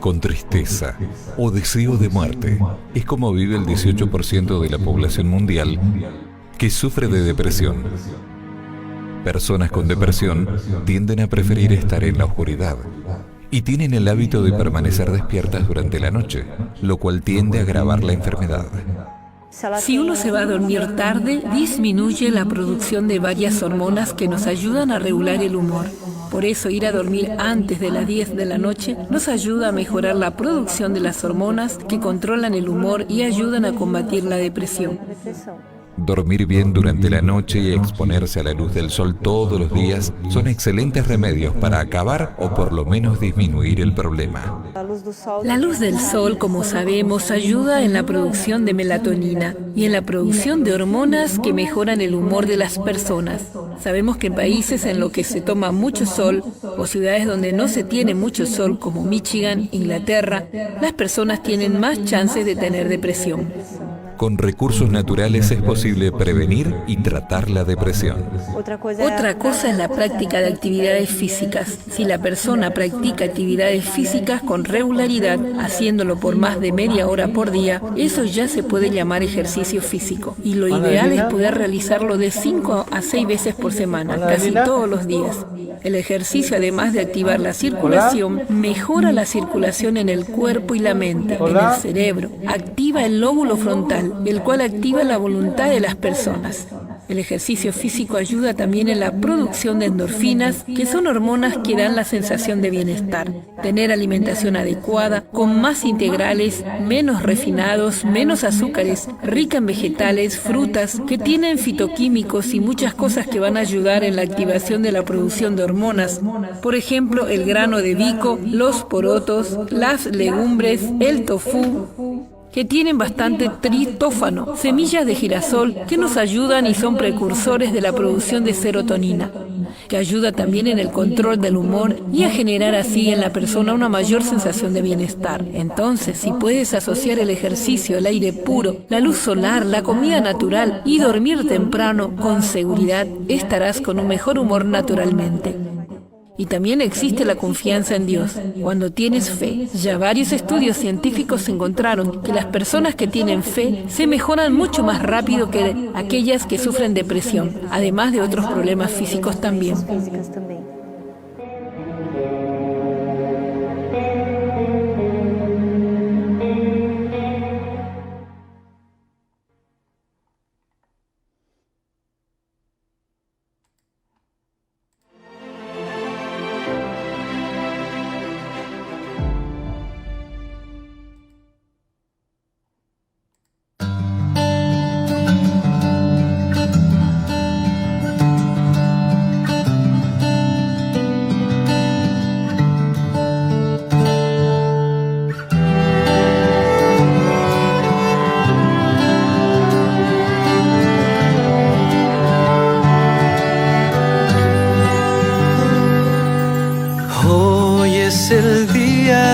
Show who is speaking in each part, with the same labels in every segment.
Speaker 1: con tristeza o deseo de muerte. Es como vive el 18% de la población mundial que sufre de depresión. Personas con depresión tienden a preferir estar en la oscuridad y tienen el hábito de permanecer despiertas durante la noche, lo cual tiende a agravar la enfermedad.
Speaker 2: Si uno se va a dormir tarde, disminuye la producción de varias hormonas que nos ayudan a regular el humor. Por eso ir a dormir antes de las 10 de la noche nos ayuda a mejorar la producción de las hormonas que controlan el humor y ayudan a combatir la depresión.
Speaker 1: Dormir bien durante la noche y exponerse a la luz del sol todos los días son excelentes remedios para acabar o por lo menos disminuir el problema.
Speaker 2: La luz del sol, como sabemos, ayuda en la producción de melatonina y en la producción de hormonas que mejoran el humor de las personas. Sabemos que en países en los que se toma mucho sol o ciudades donde no se tiene mucho sol, como Michigan, Inglaterra, las personas tienen más chances de tener depresión.
Speaker 1: Con recursos naturales es posible prevenir y tratar la depresión.
Speaker 2: Otra cosa es la práctica de actividades físicas. Si la persona practica actividades físicas con regularidad, haciéndolo por más de media hora por día, eso ya se puede llamar ejercicio físico. Y lo ideal es poder realizarlo de 5 a 6 veces por semana, casi todos los días. El ejercicio, además de activar la circulación, mejora la circulación en el cuerpo y la mente, en el cerebro. Activa el lóbulo frontal, el cual activa la voluntad de las personas. El ejercicio físico ayuda también en la producción de endorfinas, que son hormonas que dan la sensación de bienestar. Tener alimentación adecuada, con más integrales, menos refinados, menos azúcares, rica en vegetales, frutas, que tienen fitoquímicos y muchas cosas que van a ayudar en la activación de la producción de hormonas. Por ejemplo, el grano de bico, los porotos, las legumbres, el tofu, que tienen bastante triptófano, semillas de girasol que nos ayudan y son precursores de la producción de serotonina, que ayuda también en el control del humor y a generar así en la persona una mayor sensación de bienestar. Entonces, si puedes asociar el ejercicio, el aire puro, la luz solar, la comida natural y dormir temprano, con seguridad estarás con un mejor humor naturalmente. Y también existe la confianza en Dios. Cuando tienes fe, ya varios estudios científicos encontraron que las personas que tienen fe se mejoran mucho más rápido que aquellas que sufren depresión, además de otros problemas físicos también.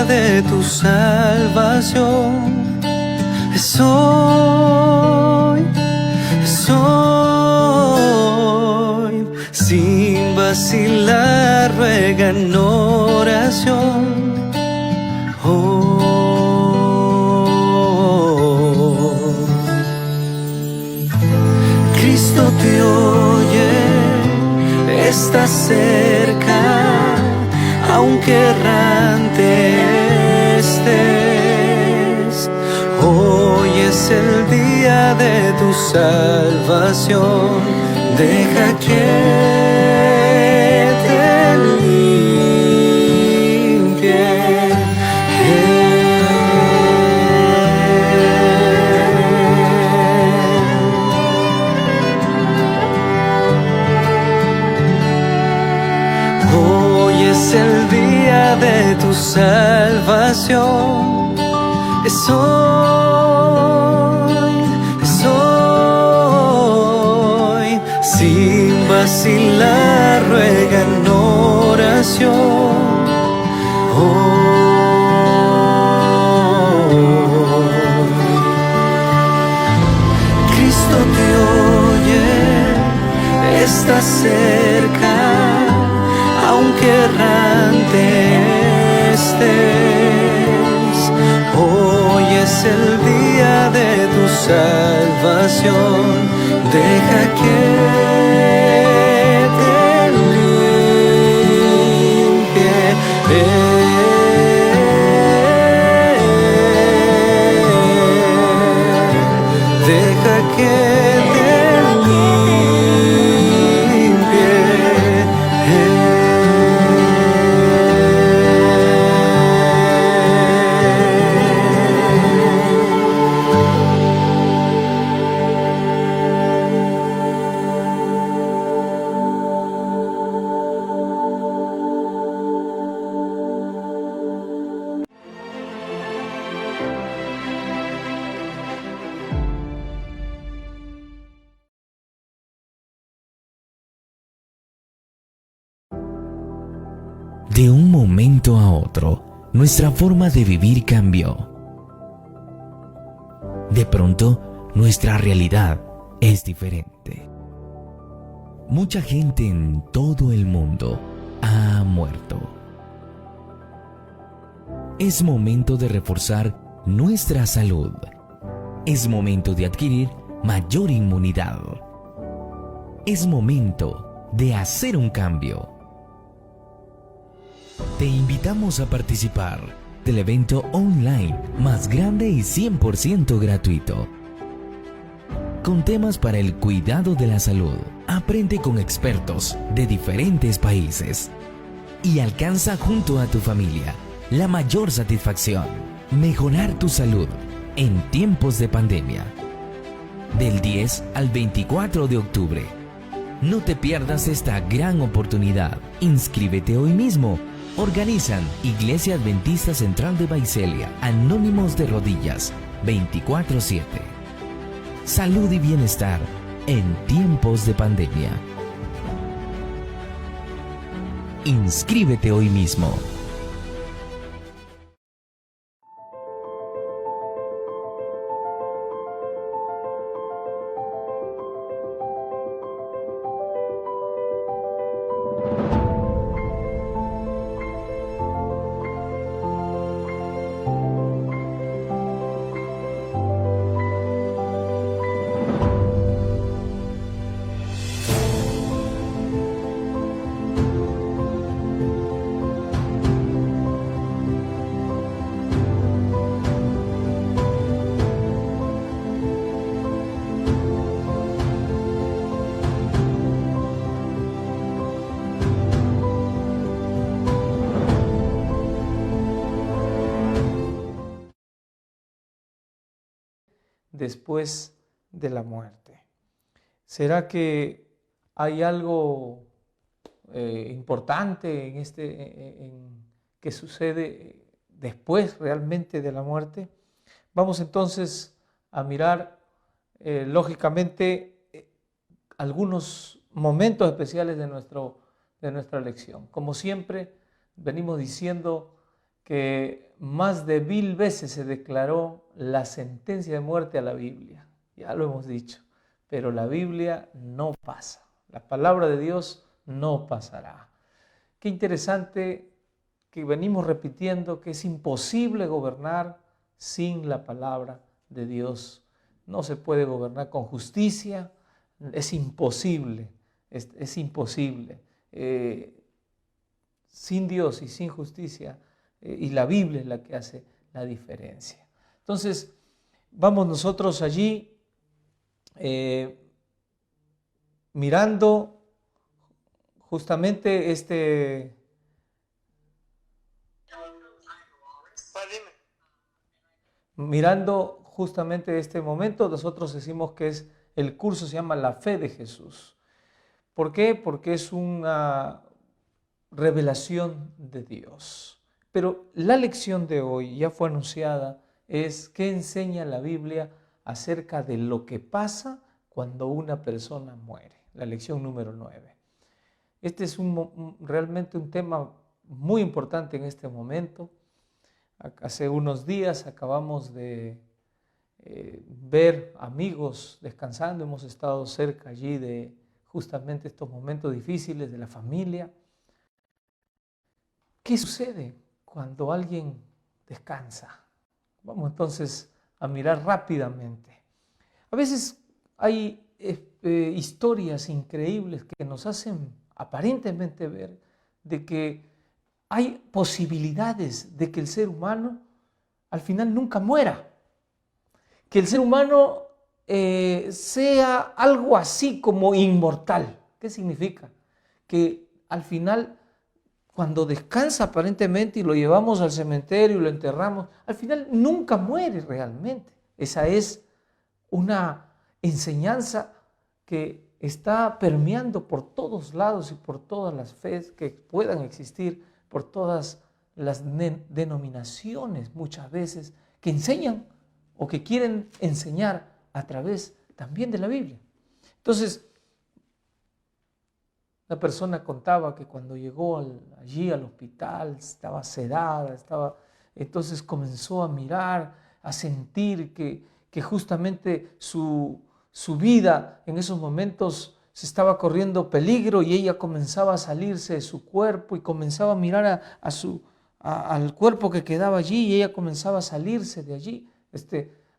Speaker 3: De tu salvación es hoy, sin vacilar ruega en oración. Cristo te oye, está cerca, aunque errante estés. Hoy es el día de tu salvación. Deja que te limpie. Hoy es el día de tu salvación. Es hoy, sin vacilar ruega en oración. Cristo te oye, está cerca, aunque errante estés. el día de tu salvación. Deja que te limpie. Deja que te
Speaker 4: De un momento a otro, nuestra forma de vivir cambió. De pronto, nuestra realidad es diferente. Mucha gente en todo el mundo ha muerto. Es momento de reforzar nuestra salud. Es momento de adquirir mayor inmunidad. Es momento de hacer un cambio. Te invitamos a participar del evento online más grande y 100% gratuito, con temas para el cuidado de la salud. Aprende con expertos de diferentes países y alcanza junto a tu familia la mayor satisfacción. Mejorar tu salud en tiempos de pandemia. Del 10 al 24 de octubre. No te pierdas esta gran oportunidad. Inscríbete hoy mismo. Organizan Iglesia Adventista Central de Baicelia, Anónimos de Rodillas, 24/7. Salud y bienestar en tiempos de pandemia. Inscríbete hoy mismo.
Speaker 5: Después de la muerte. ¿Será que hay algo importante que sucede después realmente de la muerte? Vamos entonces a mirar lógicamente algunos momentos especiales de nuestra lección. Como siempre, venimos diciendo que más de 1000 veces se declaró la sentencia de muerte a la Biblia. Ya lo hemos dicho, pero la Biblia no pasa. La palabra de Dios no pasará. Qué interesante que venimos repitiendo que es imposible gobernar sin la palabra de Dios. No se puede gobernar con justicia, es imposible, es imposible. Sin Dios y sin justicia, y la Biblia es la que hace la diferencia. Entonces, vamos nosotros allí mirando justamente este momento. Nosotros decimos que el curso se llama La Fe de Jesús. ¿Por qué? Porque es una revelación de Dios. Pero la lección de hoy, ya fue anunciada, es qué enseña la Biblia acerca de lo que pasa cuando una persona muere. La lección número 9. Este es realmente un tema muy importante en este momento. Hace unos días acabamos de ver amigos descansando. Hemos estado cerca allí de justamente estos momentos difíciles de la familia. ¿Qué sucede cuando alguien descansa? Vamos entonces a mirar rápidamente. A veces hay historias increíbles que nos hacen aparentemente ver de que hay posibilidades de que el ser humano al final nunca muera, que el ser humano sea algo así como inmortal. ¿Qué significa? Que al final, cuando descansa aparentemente y lo llevamos al cementerio y lo enterramos, al final nunca muere realmente. Esa es una enseñanza que está permeando por todos lados y por todas las fes que puedan existir, por todas las denominaciones muchas veces que enseñan o que quieren enseñar a través también de la Biblia. Entonces, la persona contaba que cuando llegó allí al hospital estaba sedada, entonces comenzó a mirar, a sentir que justamente su vida en esos momentos se estaba corriendo peligro y ella comenzaba a salirse de su cuerpo y comenzaba a mirar al cuerpo que quedaba allí y ella comenzaba a salirse de allí.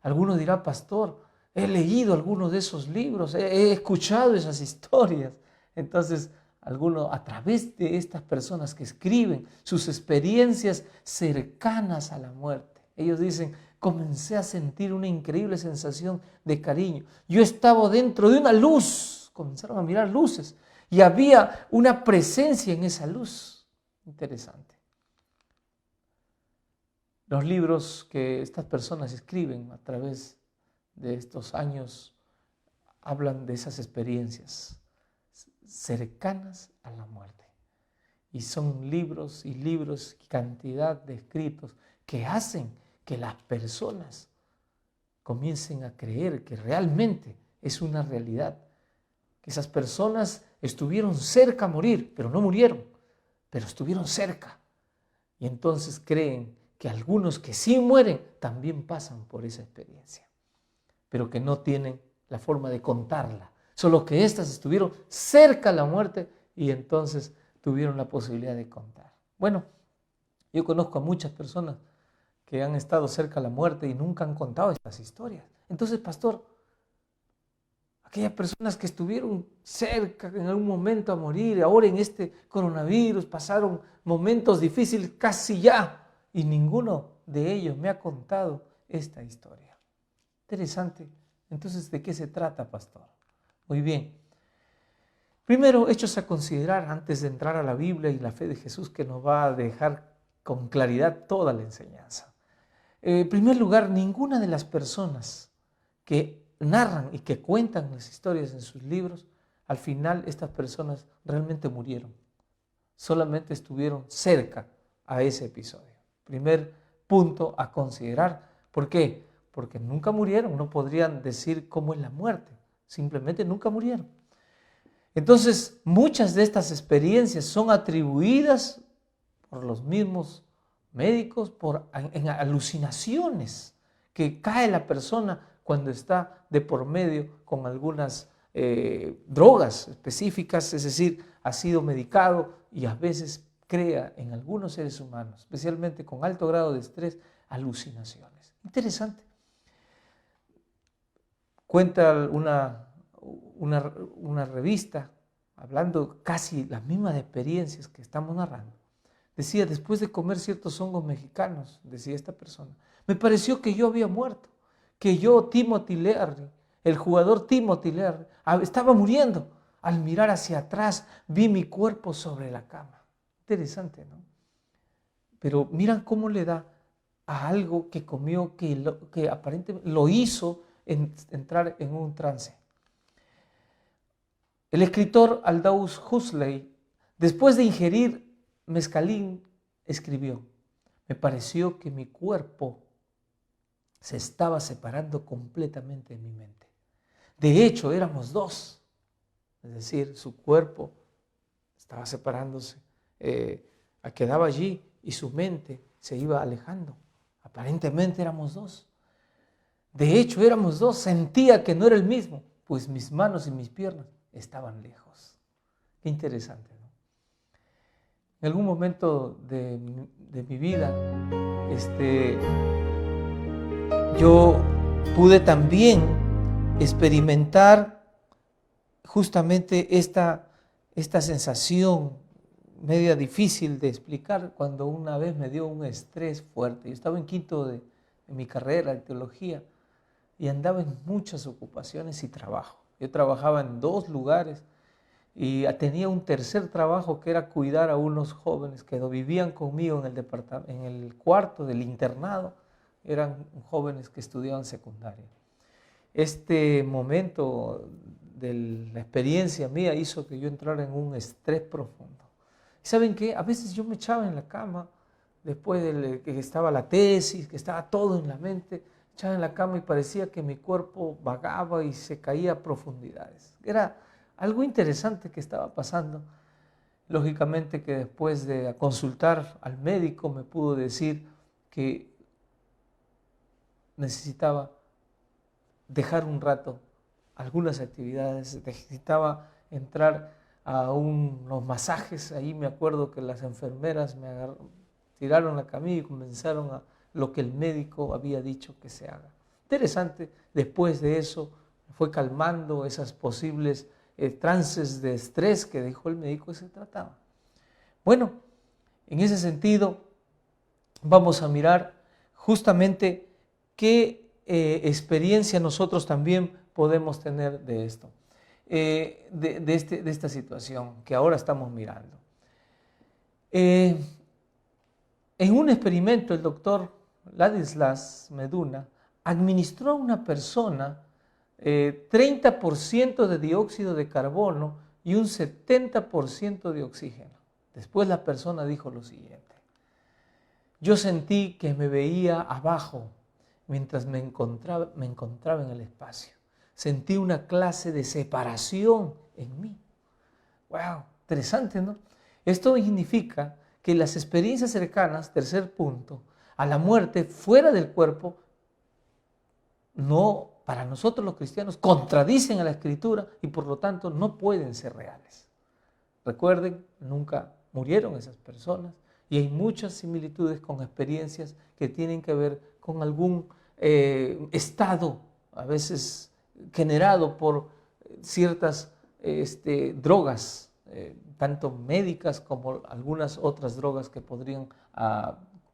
Speaker 5: Alguno dirá, pastor, he leído algunos de esos libros, he escuchado esas historias. Entonces, algunos a través de estas personas que escriben sus experiencias cercanas a la muerte, ellos dicen, comencé a sentir una increíble sensación de cariño. Yo estaba dentro de una luz, comenzaron a mirar luces y había una presencia en esa luz. Interesante. Los libros que estas personas escriben a través de estos años hablan de esas experiencias cercanas a la muerte. Y son libros y libros, cantidad de escritos que hacen que las personas comiencen a creer que realmente es una realidad. Que esas personas estuvieron cerca a morir, pero no murieron, pero estuvieron cerca. Y entonces creen que algunos que sí mueren también pasan por esa experiencia, pero que no tienen la forma de contarla. Solo que éstas estuvieron cerca a la muerte y entonces tuvieron la posibilidad de contar. Bueno, yo conozco a muchas personas que han estado cerca a la muerte y nunca han contado estas historias. Entonces, pastor, aquellas personas que estuvieron cerca en algún momento a morir, ahora en este coronavirus pasaron momentos difíciles casi ya, y ninguno de ellos me ha contado esta historia. Interesante. Entonces, ¿de qué se trata, pastor? Muy bien. Primero, hechos a considerar antes de entrar a la Biblia y la fe de Jesús, que nos va a dejar con claridad toda la enseñanza. En primer lugar, ninguna de las personas que narran y que cuentan las historias en sus libros, al final estas personas realmente murieron. Solamente estuvieron cerca a ese episodio. Primer punto a considerar. ¿Por qué? Porque nunca murieron, no podrían decir cómo es la muerte, simplemente nunca murieron. Entonces, muchas de estas experiencias son atribuidas por los mismos médicos en alucinaciones que cae la persona cuando está de por medio con algunas drogas específicas, es decir, ha sido medicado y a veces crea en algunos seres humanos, especialmente con alto grado de estrés, alucinaciones. Interesante. Cuenta una revista, hablando casi las mismas experiencias que estamos narrando. Decía, después de comer ciertos hongos mexicanos, decía esta persona, me pareció que yo había muerto, que yo, Timothy Leary, el jugador Timothy Leary, estaba muriendo. Al mirar hacia atrás, vi mi cuerpo sobre la cama. Interesante, ¿no? Pero miran cómo le da a algo que comió, que aparentemente lo hizo entrar en un trance. El escritor Aldous Huxley, después de ingerir mezcalín, escribió, me pareció que mi cuerpo se estaba separando completamente de mi mente. De hecho, éramos dos, es decir, su cuerpo estaba separándose, quedaba allí y su mente se iba alejando. Aparentemente éramos dos. De hecho, éramos dos, sentía que no era el mismo, pues mis manos y mis piernas estaban lejos. Qué interesante, ¿no? En algún momento de mi vida, yo pude también experimentar justamente esta sensación media difícil de explicar cuando una vez me dio un estrés fuerte. Yo estaba en quinto de mi carrera de teología y andaba en muchas ocupaciones y trabajo. Yo trabajaba en 2 lugares y tenía un tercer trabajo que era cuidar a unos jóvenes que vivían conmigo en el cuarto del internado. Eran jóvenes que estudiaban secundaria. Este momento de la experiencia mía hizo que yo entrara en un estrés profundo. ¿Y saben qué? A veces yo me echaba en la cama, después de que estaba la tesis, que estaba todo en la mente, echaba en la cama y parecía que mi cuerpo vagaba y se caía a profundidades. Era algo interesante que estaba pasando. Lógicamente que después de consultar al médico me pudo decir que necesitaba dejar un rato algunas actividades, necesitaba entrar a unos masajes. Ahí me acuerdo que las enfermeras me tiraron la camilla y comenzaron a lo que el médico había dicho que se haga. Interesante, después de eso fue calmando esas posibles trances de estrés que dijo el médico que se trataba. Bueno, en ese sentido vamos a mirar justamente qué experiencia nosotros también podemos tener de esto. De esta situación que ahora estamos mirando. En un experimento, el doctor Ladislas Meduna administró a una persona 30% de dióxido de carbono y un 70% de oxígeno. Después la persona dijo lo siguiente: yo sentí que me veía abajo mientras me encontraba en el espacio. Sentí una clase de separación en mí. ¡Wow! Interesante, ¿no? Esto significa que las experiencias cercanas, tercer punto, a la muerte fuera del cuerpo, no, para nosotros los cristianos, contradicen a la Escritura y por lo tanto no pueden ser reales. Recuerden, nunca murieron esas personas y hay muchas similitudes con experiencias que tienen que ver con algún estado, a veces generado por ciertas drogas, tanto médicas como algunas otras drogas que podrían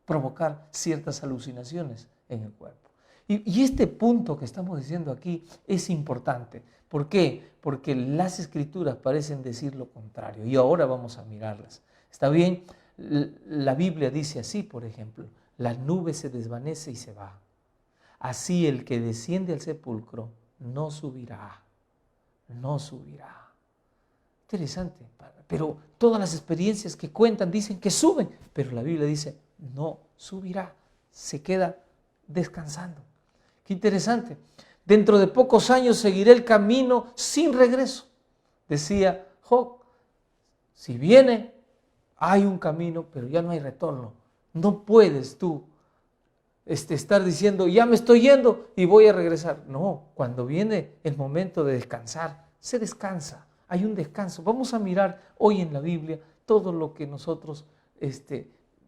Speaker 5: provocar ciertas alucinaciones en el cuerpo. Y este punto que estamos diciendo aquí es importante. ¿Por qué? Porque las Escrituras parecen decir lo contrario y ahora vamos a mirarlas. ¿Está bien? La Biblia dice así, por ejemplo: la nube se desvanece y se va. Así el que desciende al sepulcro no subirá, no subirá. Interesante, pero todas las experiencias que cuentan dicen que suben, pero la Biblia dice no subirá, se queda descansando. Qué interesante. Dentro de pocos años seguiré el camino sin regreso. Decía Job, si viene, hay un camino, pero ya no hay retorno. No puedes tú estar diciendo, ya me estoy yendo y voy a regresar. No, cuando viene el momento de descansar, se descansa. Hay un descanso. Vamos a mirar hoy en la Biblia todo lo que nosotros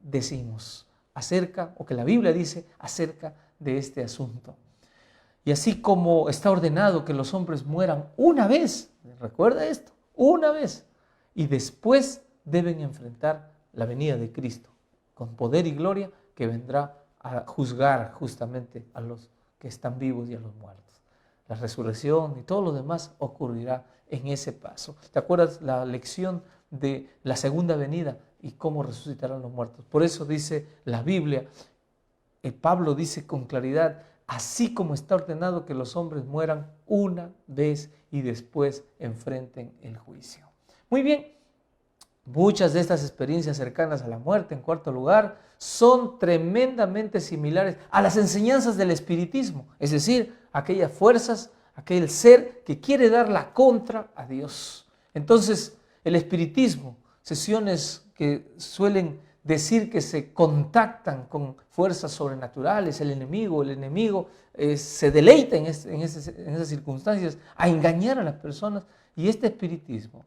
Speaker 5: decimos acerca, o que la Biblia dice acerca de este asunto. Y así como está ordenado que los hombres mueran una vez, recuerda esto, una vez, y después deben enfrentar la venida de Cristo con poder y gloria, que vendrá a juzgar justamente a los que están vivos y a los muertos. La resurrección y todo lo demás ocurrirá en ese paso. ¿Te acuerdas la lección de la segunda venida y cómo resucitarán los muertos? Por eso dice la Biblia, Pablo dice con claridad, así como está ordenado que los hombres mueran una vez y después enfrenten el juicio. Muy bien, muchas de estas experiencias cercanas a la muerte, en cuarto lugar, son tremendamente similares a las enseñanzas del espiritismo, es decir, aquellas fuerzas, aquel ser que quiere dar la contra a Dios. Entonces, el espiritismo, sesiones que suelen decir que se contactan con fuerzas sobrenaturales, el enemigo se deleita en esas circunstancias a engañar a las personas, y este espiritismo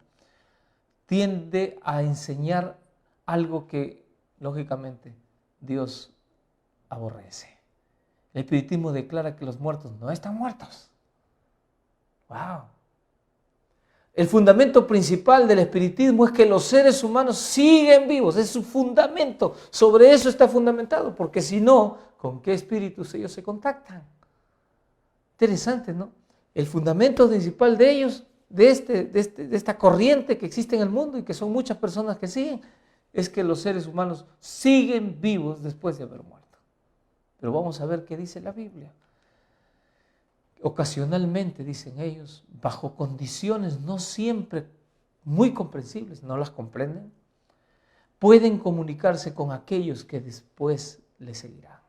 Speaker 5: tiende a enseñar algo que lógicamente Dios aborrece. El espiritismo declara que los muertos no están muertos. ¡Wow! El fundamento principal del espiritismo es que los seres humanos siguen vivos. Es su fundamento. Sobre eso está fundamentado. Porque si no, ¿con qué espíritus ellos se contactan? Interesante, ¿no? El fundamento principal de ellos, de esta corriente que existe en el mundo y que son muchas personas que siguen, es que los seres humanos siguen vivos después de haber muerto. Pero vamos a ver qué dice la Biblia. Ocasionalmente, dicen ellos, bajo condiciones no siempre muy comprensibles, no las comprenden, pueden comunicarse con aquellos que después les seguirán.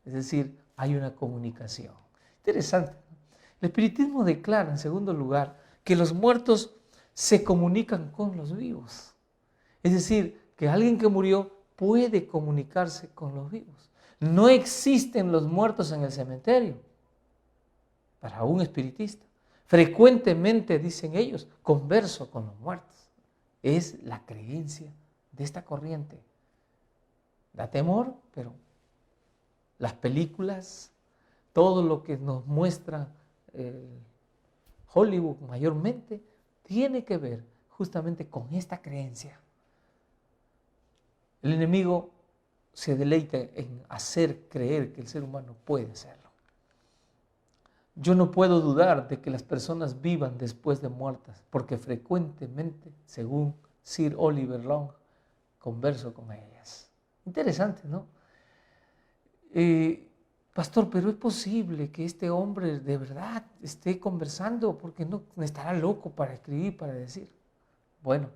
Speaker 5: Es decir, hay una comunicación. Interesante. El espiritismo declara, en segundo lugar, que los muertos se comunican con los vivos. Es decir, que alguien que murió puede comunicarse con los vivos. No existen los muertos en el cementerio. Para un espiritista, frecuentemente, dicen ellos, converso con los muertos. Es la creencia de esta corriente. Da temor, pero las películas, todo lo que nos muestra Hollywood mayormente, tiene que ver justamente con esta creencia. El enemigo se deleita en hacer creer que el ser humano puede hacerlo. Yo no puedo dudar de que las personas vivan después de muertas, porque frecuentemente, según Sir Oliver Long, converso con ellas. Interesante, ¿no? Pastor, pero es posible que este hombre de verdad esté conversando, porque no estará loco para escribir, para decir. Bueno,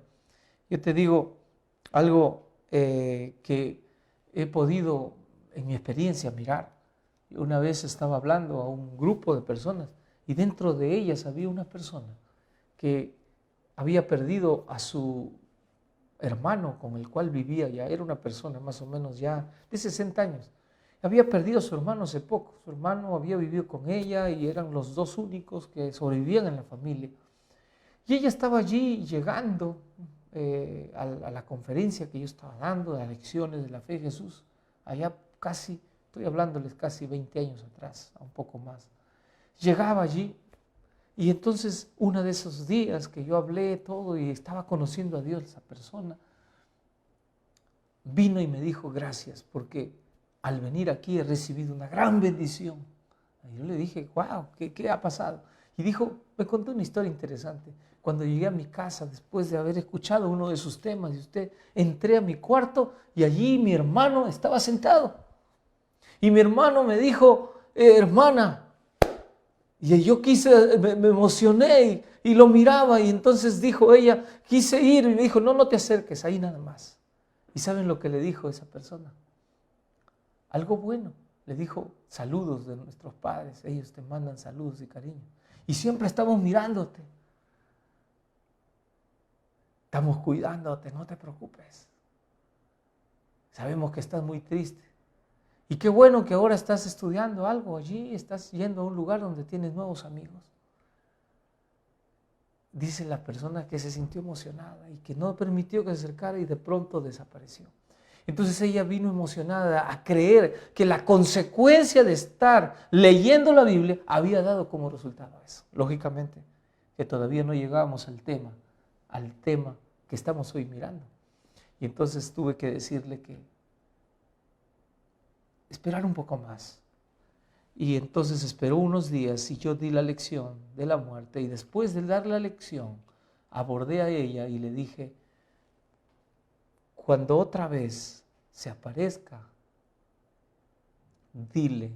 Speaker 5: yo te digo algo que he podido en mi experiencia mirar. Una vez estaba hablando a un grupo de personas y dentro de ellas había una persona que había perdido a su hermano con el cual vivía ya. Era una persona más o menos ya de 60 años. Había perdido a su hermano hace poco. Su hermano había vivido con ella y eran los dos únicos que sobrevivían en la familia. Y ella estaba allí llegando a la conferencia que yo estaba dando, de las lecciones de la fe de Jesús, allá casi, estoy hablándoles casi 20 años atrás, un poco más. Llegaba allí y entonces uno de esos días que yo hablé todo y estaba conociendo a Dios, esa persona vino y me dijo gracias porque al venir aquí he recibido una gran bendición. Y yo le dije, wow, ¿qué ha pasado? Y me contó una historia interesante. Cuando llegué a mi casa, después de haber escuchado uno de sus temas, entré a mi cuarto y allí mi hermano estaba sentado. Y mi hermano me dijo, hermana, y yo me emocioné y lo miraba y entonces dijo ella, quise ir y me dijo, no te acerques, ahí nada más. ¿Y saben lo que le dijo esa persona? Algo bueno. Le dijo, saludos de nuestros padres, ellos te mandan saludos y cariño. Y siempre estamos mirándote. Estamos cuidándote, no te preocupes. Sabemos que estás muy triste. Y qué bueno que ahora estás estudiando algo allí, estás yendo a un lugar donde tienes nuevos amigos. Dice la persona que se sintió emocionada y que no permitió que se acercara y de pronto desapareció. Entonces ella vino emocionada a creer que la consecuencia de estar leyendo la Biblia había dado como resultado eso. Lógicamente que todavía no llegábamos al tema que estamos hoy mirando. Y entonces tuve que decirle que esperar un poco más. Y entonces esperó unos días y yo di la lección de la muerte y después de dar la lección abordé a ella y le dije, cuando otra vez se aparezca, dile,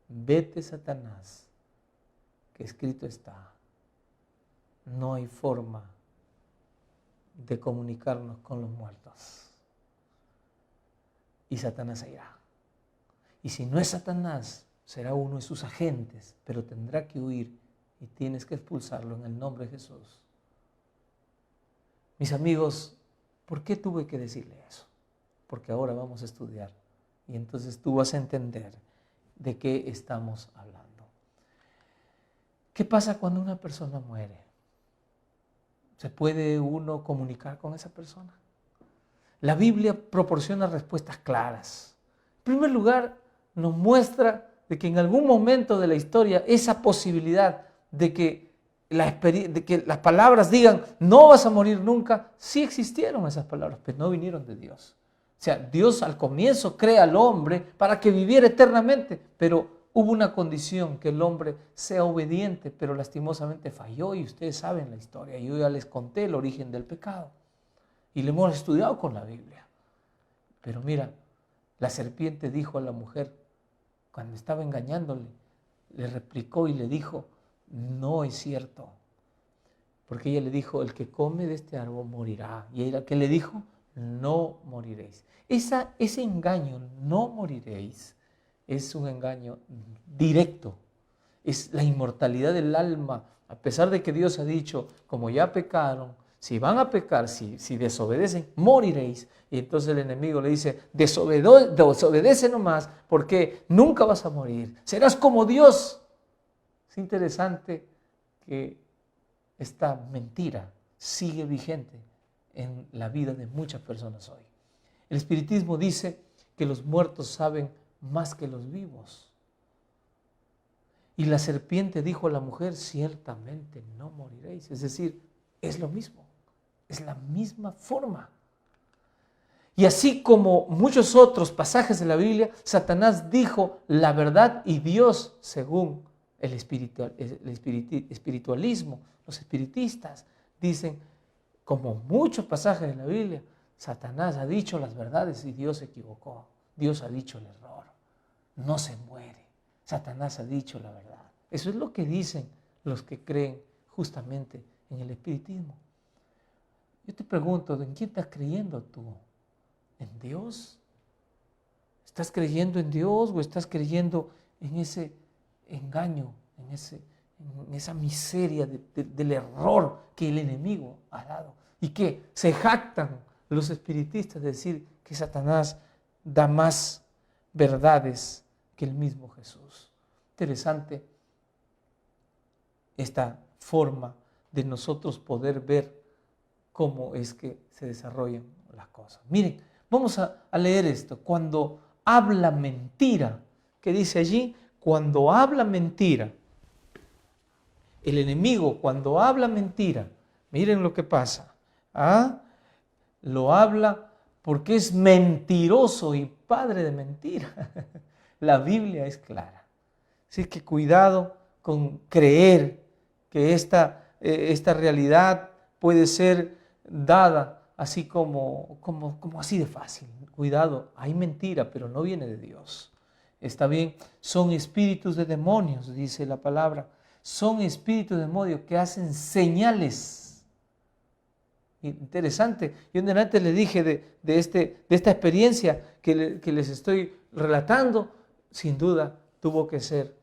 Speaker 5: vete Satanás, que escrito está, no hay forma de comunicarnos con los muertos. Y Satanás se irá. Y si no es Satanás, será uno de sus agentes, pero tendrá que huir y tienes que expulsarlo en el nombre de Jesús. Mis amigos, ¿por qué tuve que decirle eso? Porque ahora vamos a estudiar y entonces tú vas a entender de qué estamos hablando. ¿Qué pasa cuando una persona muere? ¿Se puede uno comunicar con esa persona? La Biblia proporciona respuestas claras. En primer lugar, nos muestra de que en algún momento de la historia esa posibilidad de que las palabras digan no vas a morir nunca, sí existieron esas palabras, pero no vinieron de Dios. O sea, Dios al comienzo crea al hombre para que viviera eternamente, pero hubo una condición, que el hombre sea obediente, pero lastimosamente falló, y ustedes saben la historia. Yo ya les conté el origen del pecado y lo hemos estudiado con la Biblia. Pero mira, la serpiente dijo a la mujer, cuando estaba engañándole, le replicó y le dijo, no es cierto. Porque ella le dijo, el que come de este árbol morirá. Y ella, ¿qué le dijo? No moriréis. Ese engaño, no moriréis, es un engaño directo. Es la inmortalidad del alma. A pesar de que Dios ha dicho, como ya pecaron, si van a pecar, si desobedecen, moriréis. Y entonces el enemigo le dice, desobedece nomás, porque nunca vas a morir. Serás como Dios. Es interesante que esta mentira sigue vigente en la vida de muchas personas hoy. El espiritismo dice que los muertos saben más que los vivos. Y la serpiente dijo a la mujer, ciertamente no moriréis. Es decir, es lo mismo, es la misma forma. Y así como muchos otros pasajes de la Biblia, Satanás dijo la verdad y Dios, según el espiritualismo, los espiritistas dicen, como muchos pasajes de la Biblia, Satanás ha dicho las verdades y Dios se equivocó. Dios ha dicho el error. No se muere. Satanás ha dicho la verdad. Eso es lo que dicen los que creen justamente en el espiritismo. Yo te pregunto, ¿en quién estás creyendo tú? ¿En Dios? ¿Estás creyendo en Dios o estás creyendo en ese engaño, en esa miseria del error que el enemigo ha dado? Y que se jactan los espiritistas de decir que Satanás da más verdades que el mismo Jesús. Interesante esta forma de nosotros poder ver cómo es que se desarrollan las cosas. Miren, vamos a leer esto. Cuando habla mentira, ¿qué dice allí? Cuando habla mentira, el enemigo cuando habla mentira, miren lo que pasa. Lo habla porque es mentiroso y padre de mentira. La Biblia es clara. Así que cuidado con creer que esta realidad puede ser dada así como así de fácil. Cuidado, hay mentira, pero no viene de Dios. Está bien, son espíritus de demonios, dice la palabra. Son espíritus de demonios que hacen señales. Interesante. Yo antes le dije de esta experiencia que les estoy relatando. Sin duda tuvo que ser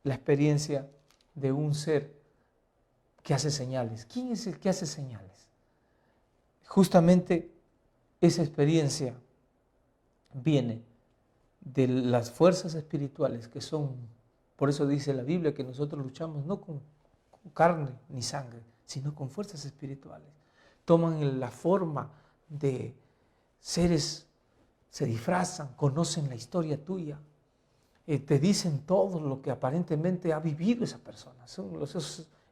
Speaker 5: la experiencia de un ser que hace señales. ¿Quién es el que hace señales? Justamente esa experiencia viene de las fuerzas espirituales que son, por eso dice la Biblia que nosotros luchamos no con carne ni sangre, sino con fuerzas espirituales. Toman la forma de seres, se disfrazan, conocen la historia tuya, te dicen todo lo que aparentemente ha vivido esa persona.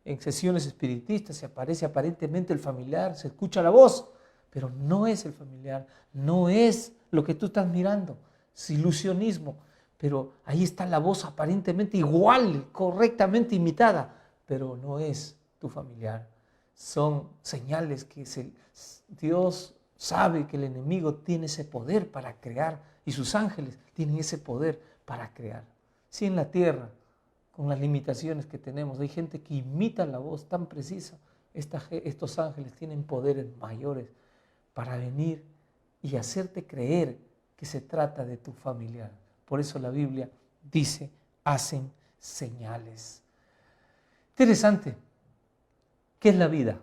Speaker 5: En sesiones espiritistas se aparece aparentemente el familiar, se escucha la voz, pero no es el familiar, no es lo que tú estás mirando, es ilusionismo, pero ahí está la voz aparentemente igual, correctamente imitada, pero no es tu familiar. Son señales que Dios sabe que el enemigo tiene ese poder para crear y sus ángeles tienen ese poder para crear. Si en la tierra, con las limitaciones que tenemos, hay gente que imita la voz tan precisa, estos ángeles tienen poderes mayores para venir y hacerte creer que se trata de tu familiar. Por eso la Biblia dice, hacen señales. Interesante. ¿Qué es la vida?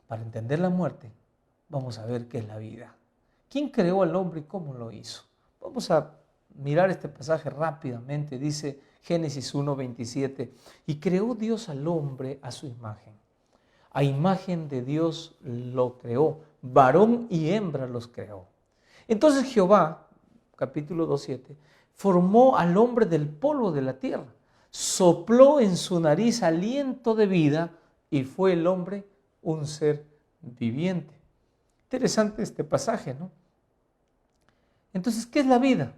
Speaker 5: Para entender la muerte, vamos a ver qué es la vida. ¿Quién creó al hombre y cómo lo hizo? Vamos a mirar este pasaje rápidamente. Dice Génesis 1:27, y creó Dios al hombre a su imagen. A imagen de Dios lo creó, varón y hembra los creó. Entonces Jehová, capítulo 2:7, formó al hombre del polvo de la tierra, sopló en su nariz aliento de vida y fue el hombre un ser viviente. Interesante este pasaje, ¿no? Entonces, ¿qué es la vida?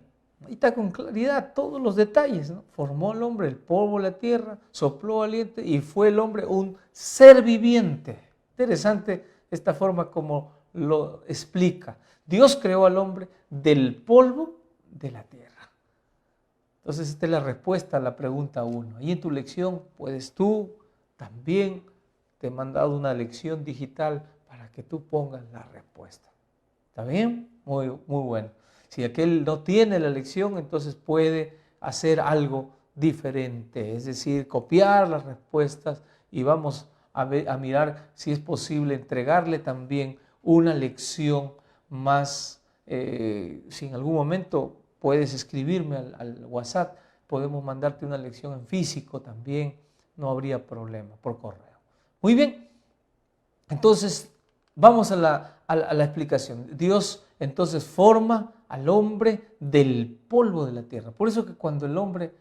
Speaker 5: Ahí está con claridad todos los detalles, ¿no? Formó el hombre el polvo de la tierra, sopló aliento y fue el hombre un ser viviente. Interesante esta forma como lo explica. Dios creó al hombre del polvo de la tierra. Entonces, esta es la respuesta a la pregunta 1. Ahí en tu lección puedes tú también, te he mandado una lección digital para que tú pongas la respuesta. ¿Está bien? Muy bueno. Si aquel no tiene la lección, entonces puede hacer algo diferente, es decir, copiar las respuestas y vamos a mirar si es posible entregarle también una lección más. Si en algún momento puedes escribirme al WhatsApp, podemos mandarte una lección en físico también, no habría problema, por correo. Muy bien, entonces vamos a la explicación. Dios entonces forma al hombre del polvo de la tierra. Por eso que cuando el hombre,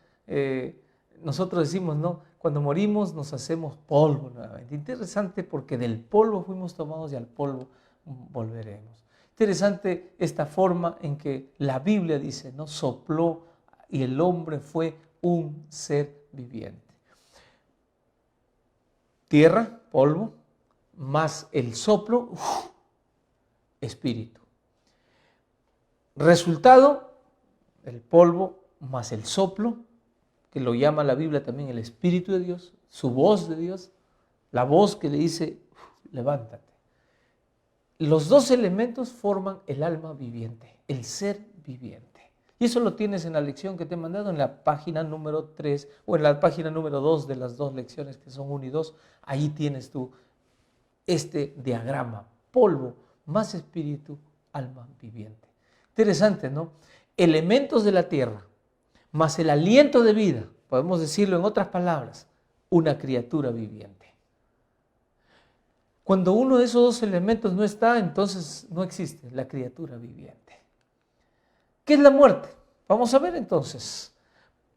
Speaker 5: nosotros decimos, ¿no? Cuando morimos nos hacemos polvo nuevamente. Interesante porque del polvo fuimos tomados y al polvo volveremos. Interesante esta forma en que la Biblia dice, ¿no? Sopló y el hombre fue un ser viviente. Tierra, polvo, más el soplo, espíritu. Resultado, el polvo más el soplo, que lo llama la Biblia también el Espíritu de Dios, su voz de Dios, la voz que le dice, levántate. Los dos elementos forman el alma viviente, el ser viviente. Y eso lo tienes en la lección que te he mandado en la página número 3 o en la página número 2 de las dos lecciones que son 1 y 2. Ahí tienes tú este diagrama, polvo más espíritu, alma viviente. Interesante, ¿no? Elementos de la tierra, más el aliento de vida, podemos decirlo en otras palabras, una criatura viviente. Cuando uno de esos dos elementos no está, entonces no existe la criatura viviente. ¿Qué es la muerte? Vamos a ver entonces.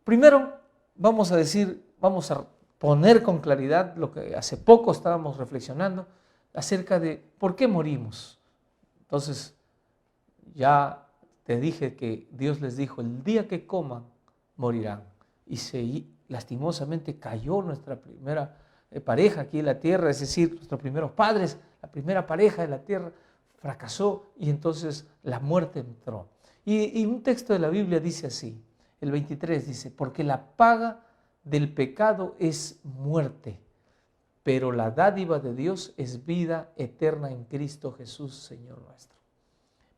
Speaker 5: Primero vamos a poner con claridad lo que hace poco estábamos reflexionando acerca de por qué morimos. Entonces, ya te dije que Dios les dijo, el día que coman, morirán. Y lastimosamente cayó nuestra primera pareja aquí en la tierra, es decir, nuestros primeros padres, la primera pareja de la tierra fracasó y entonces la muerte entró. Y un texto de la Biblia dice así, el 23 dice, porque la paga del pecado es muerte, pero la dádiva de Dios es vida eterna en Cristo Jesús, Señor nuestro.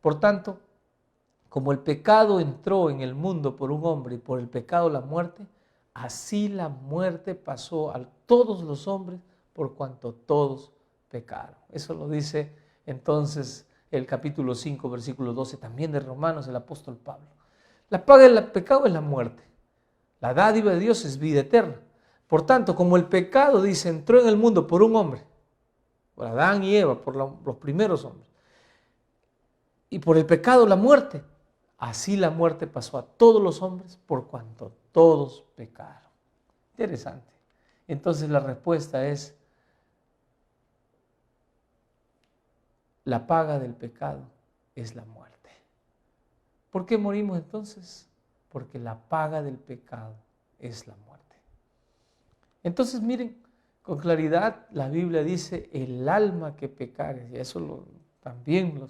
Speaker 5: Por tanto, como el pecado entró en el mundo por un hombre y por el pecado la muerte, así la muerte pasó a todos los hombres por cuanto todos pecaron. Eso lo dice entonces el capítulo 5, versículo 12 también de Romanos, el apóstol Pablo. La paga del pecado es la muerte. La dádiva de Dios es vida eterna. Por tanto, como el pecado, dice, entró en el mundo por un hombre, por Adán y Eva, por los primeros hombres, y por el pecado la muerte, así la muerte pasó a todos los hombres por cuanto todos pecaron. Interesante. Entonces la respuesta es, la paga del pecado es la muerte. ¿Por qué morimos entonces? Porque la paga del pecado es la muerte. Entonces miren, con claridad la Biblia dice, el alma que pecare, y eso también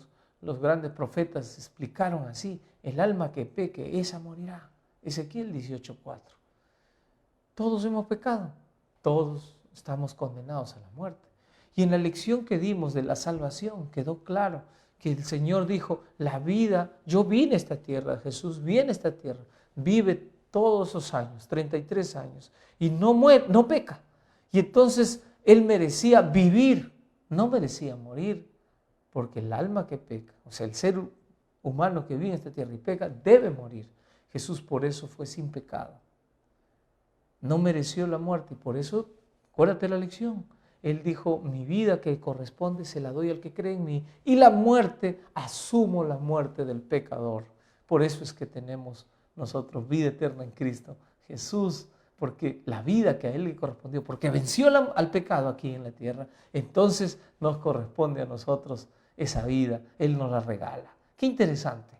Speaker 5: los grandes profetas explicaron así, el alma que peque, esa morirá. Ezequiel 18:4. Todos hemos pecado, todos estamos condenados a la muerte. Y en la lección que dimos de la salvación quedó claro que el Señor dijo, la vida, yo vine a esta tierra, Jesús viene a esta tierra, vive todos esos años, 33 años, y no muere, no peca. Y entonces Él merecía vivir, no merecía morir, porque el alma que peca, o sea, el ser humano que vive en esta tierra y peca, debe morir. Jesús por eso fue sin pecado. No mereció la muerte y por eso, acuérdate la lección, Él dijo, mi vida que corresponde se la doy al que cree en mí y la muerte, asumo la muerte del pecador. Por eso es que tenemos nosotros vida eterna en Cristo Jesús, porque la vida que a Él le correspondió, porque venció al pecado aquí en la tierra, entonces nos corresponde a nosotros esa vida, Él nos la regala. Qué interesante,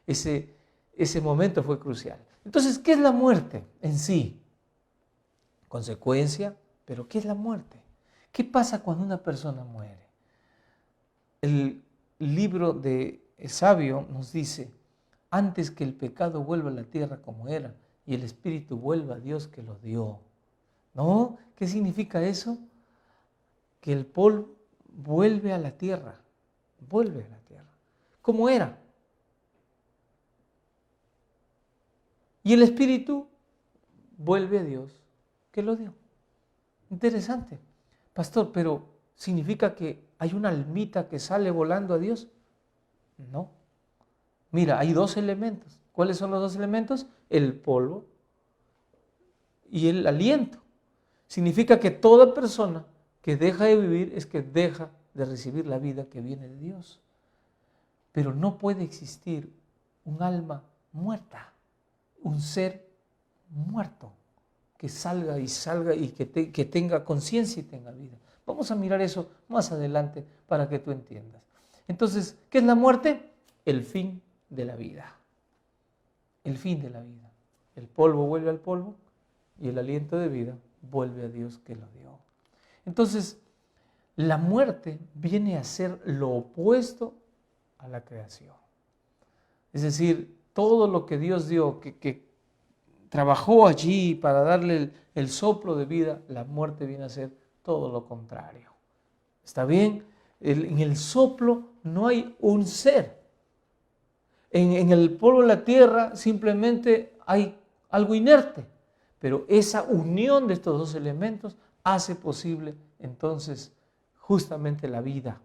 Speaker 5: ese momento fue crucial. Entonces, ¿qué es la muerte en sí? Consecuencia, pero ¿qué es la muerte? ¿Qué pasa cuando una persona muere? El libro de El Sabio nos dice, antes que el pecado vuelva a la tierra como era y el espíritu vuelva a Dios que lo dio. ¿No? ¿Qué significa eso? Que el polvo vuelve a la tierra, vuelve a la tierra, como era. Y el espíritu vuelve a Dios que lo dio. Interesante. Pastor, pero ¿significa que hay una almita que sale volando a Dios? No. Mira, hay dos elementos. ¿Cuáles son los dos elementos? El polvo y el aliento. Significa que toda persona que deja de vivir es que deja de recibir la vida que viene de Dios. Pero no puede existir un alma muerta, un ser muerto que salga y que tenga conciencia y tenga vida. Vamos a mirar eso más adelante para que tú entiendas. Entonces, ¿qué es la muerte? El fin de la vida. El fin de la vida. El polvo vuelve al polvo y el aliento de vida vuelve a Dios que lo dio. Entonces, la muerte viene a ser lo opuesto a la creación. Es decir, todo lo que Dios dio, que trabajó allí para darle el soplo de vida, la muerte viene a ser todo lo contrario. ¿Está bien? En el soplo no hay un ser. En el polvo de la tierra simplemente hay algo inerte, pero esa unión de estos dos elementos hace posible entonces justamente la vida.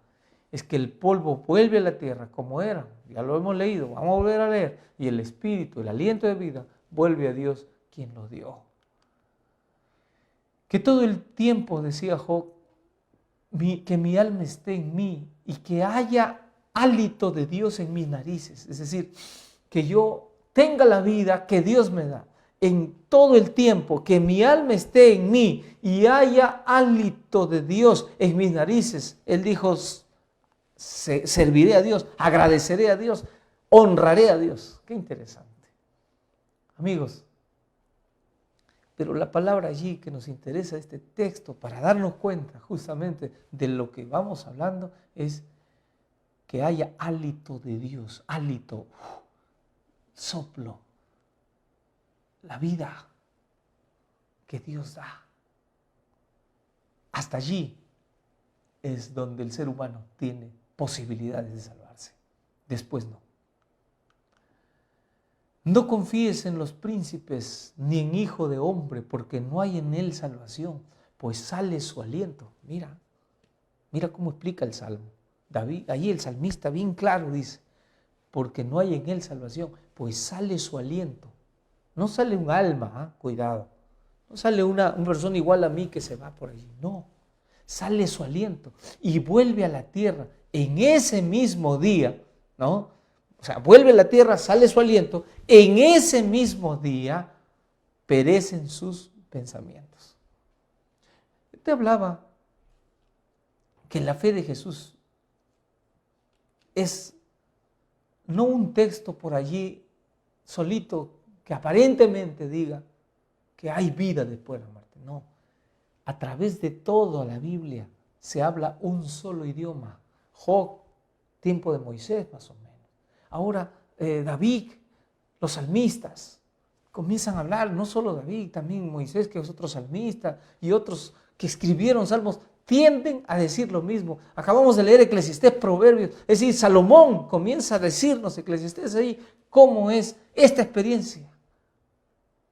Speaker 5: Es que el polvo vuelve a la tierra como era, ya lo hemos leído, vamos a volver a leer, y el espíritu, el aliento de vida, vuelve a Dios quien lo dio. Que todo el tiempo, decía Job, que mi alma esté en mí y que haya hálito de Dios en mis narices, es decir, que yo tenga la vida que Dios me da, en todo el tiempo, que mi alma esté en mí y haya hálito de Dios en mis narices. Él dijo, serviré a Dios, agradeceré a Dios, honraré a Dios. Qué interesante. Amigos, pero la palabra allí que nos interesa este texto para darnos cuenta justamente de lo que vamos hablando es que haya hálito de Dios, hálito, soplo, la vida que Dios da. Hasta allí es donde el ser humano tiene posibilidades de salvarse. Después no. No confíes en los príncipes ni en hijo de hombre, porque no hay en él salvación, pues sale su aliento. Mira cómo explica el Salmo. David, ahí el salmista bien claro dice, porque no hay en él salvación, pues sale su aliento. No sale un alma, cuidado. No sale una persona igual a mí que se va por allí. No, sale su aliento y vuelve a la tierra en ese mismo día, ¿no? O sea, vuelve a la tierra, sale su aliento, en ese mismo día perecen sus pensamientos. Te hablaba que la fe de Jesús es no un texto por allí solito que aparentemente diga que hay vida después de la muerte. No, a través de toda la Biblia se habla un solo idioma. Job, tiempo de Moisés más o menos. Ahora David, los salmistas comienzan a hablar, no solo David, también Moisés, que es otro salmista, y otros que escribieron salmos, tienden a decir lo mismo. Acabamos de leer Eclesiastés, Proverbios, es decir, Salomón comienza a decirnos, Eclesiastés ahí, cómo es esta experiencia.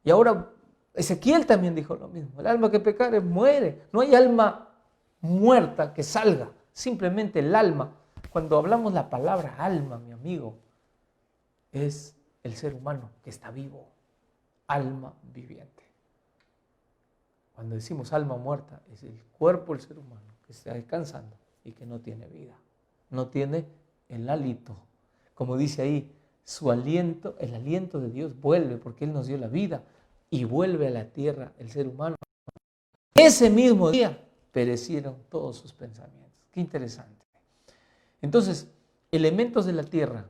Speaker 5: Y ahora Ezequiel también dijo lo mismo, el alma que pecare muere, no hay alma muerta que salga, simplemente el alma. Cuando hablamos la palabra alma, mi amigo, es el ser humano que está vivo, alma viviente. Cuando decimos alma muerta, es el cuerpo del ser humano que está descansando y que no tiene vida, no tiene el hálito. Como dice ahí, su aliento, el aliento de Dios vuelve porque Él nos dio la vida y vuelve a la tierra el ser humano. Ese mismo día perecieron todos sus pensamientos. Qué interesante. Entonces, elementos de la tierra,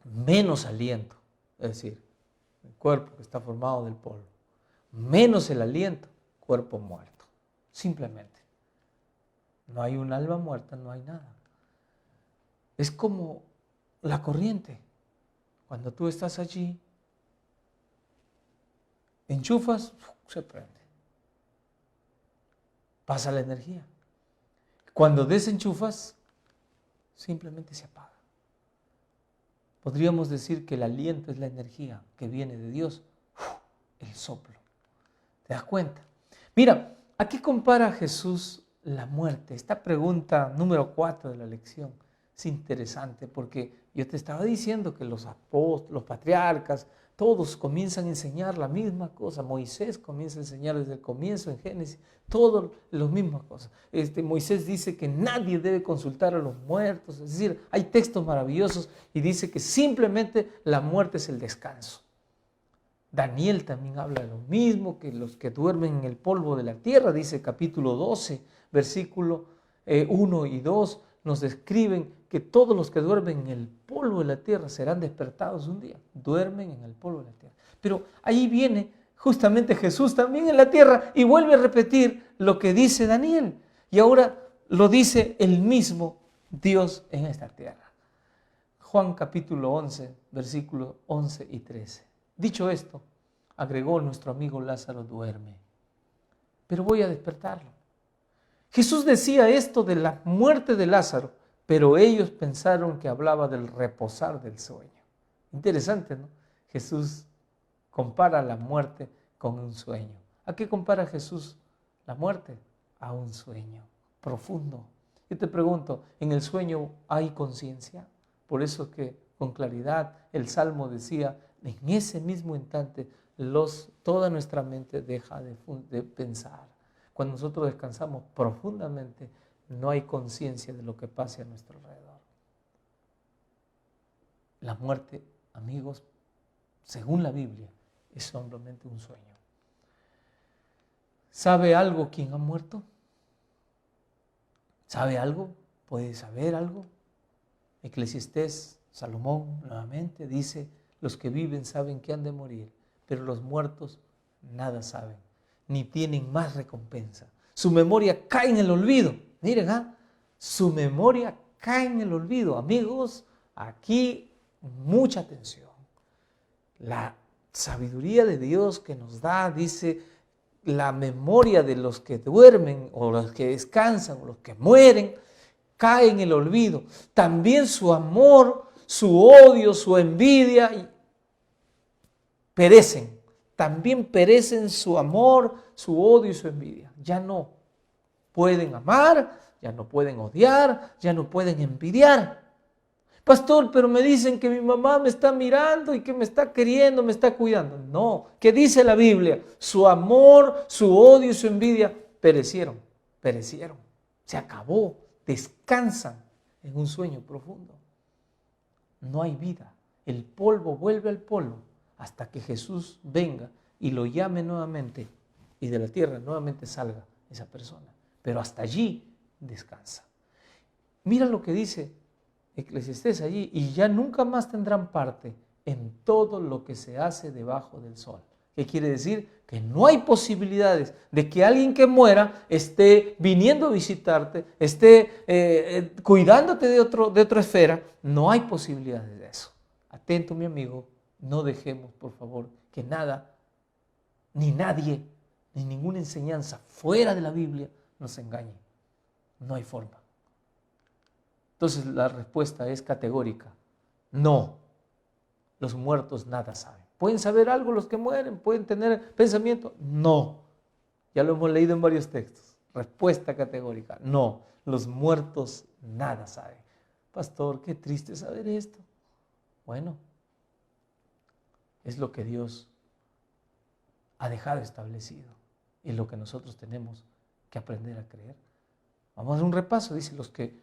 Speaker 5: menos aliento, es decir, el cuerpo que está formado del polvo, menos el aliento, cuerpo muerto, simplemente. No hay un alma muerta, no hay nada. Es como la corriente. Cuando tú estás allí, enchufas, se prende. Pasa la energía. Cuando desenchufas, simplemente se apaga. Podríamos decir que el aliento es la energía que viene de Dios, el soplo. ¿Te das cuenta? Mira, ¿a qué compara Jesús la muerte? Esta pregunta número 4 de la lección es interesante porque yo te estaba diciendo que los apóstoles, los patriarcas, todos comienzan a enseñar la misma cosa. Moisés comienza a enseñar desde el comienzo en Génesis, todas las mismas cosas. Moisés dice que nadie debe consultar a los muertos, es decir, hay textos maravillosos y dice que simplemente la muerte es el descanso. Daniel también habla de lo mismo, que los que duermen en el polvo de la tierra, dice capítulo 12, versículo 1 y 2, nos describen que todos los que duermen en el polvo de la tierra serán despertados un día. Duermen en el polvo de la tierra. Pero ahí viene justamente Jesús también en la tierra y vuelve a repetir lo que dice Daniel. Y ahora lo dice el mismo Dios en esta tierra. Juan capítulo 11, versículos 11 y 13. Dicho esto, agregó nuestro amigo Lázaro duerme, pero voy a despertarlo. Jesús decía esto de la muerte de Lázaro, pero ellos pensaron que hablaba del reposar del sueño. Interesante, ¿no? Jesús compara la muerte con un sueño. ¿A qué compara Jesús la muerte? A un sueño profundo. Yo te pregunto, ¿en el sueño hay conciencia? Por eso que con claridad el Salmo decía, en ese mismo instante toda nuestra mente deja de pensar. Cuando nosotros descansamos profundamente, no hay conciencia de lo que pasa a nuestro alrededor. La muerte, amigos, según la Biblia, es solamente un sueño. ¿Sabe algo quién ha muerto? ¿Sabe algo? ¿Puede saber algo? Eclesiastés, Salomón, nuevamente, dice, los que viven saben que han de morir, pero los muertos nada saben, ni tienen más recompensa. Su memoria cae en el olvido. Miren, su memoria cae en el olvido. Amigos, aquí mucha atención. La sabiduría de Dios que nos da, dice, la memoria de los que duermen o los que descansan o los que mueren, cae en el olvido. También su amor, su odio, su envidia perecen. También perecen su amor, su odio y su envidia. Ya no pueden amar, ya no pueden odiar, ya no pueden envidiar. Pastor, pero me dicen que mi mamá me está mirando y que me está queriendo, me está cuidando. No, ¿qué dice la Biblia? Su amor, su odio y su envidia perecieron. Se acabó, descansan en un sueño profundo. No hay vida, el polvo vuelve al polvo hasta que Jesús venga y lo llame nuevamente y de la tierra nuevamente salga esa persona. Pero hasta allí descansa. Mira lo que dice Eclesiastés allí, y ya nunca más tendrán parte en todo lo que se hace debajo del sol. ¿Qué quiere decir? Que no hay posibilidades de que alguien que muera esté viniendo a visitarte, esté cuidándote de otra esfera. No hay posibilidades de eso. Atento, mi amigo, no dejemos, por favor, que nada, ni nadie, ni ninguna enseñanza fuera de la Biblia nos engañe. No hay forma. Entonces la respuesta es categórica. No, los muertos nada saben. ¿Pueden saber algo los que mueren? ¿Pueden tener pensamiento? No. Ya lo hemos leído en varios textos. Respuesta categórica. No, los muertos nada saben. Pastor, qué triste saber esto. Bueno, es lo que Dios ha dejado establecido. Es lo que nosotros tenemos que aprender a creer. Vamos a hacer un repaso. Dice, los que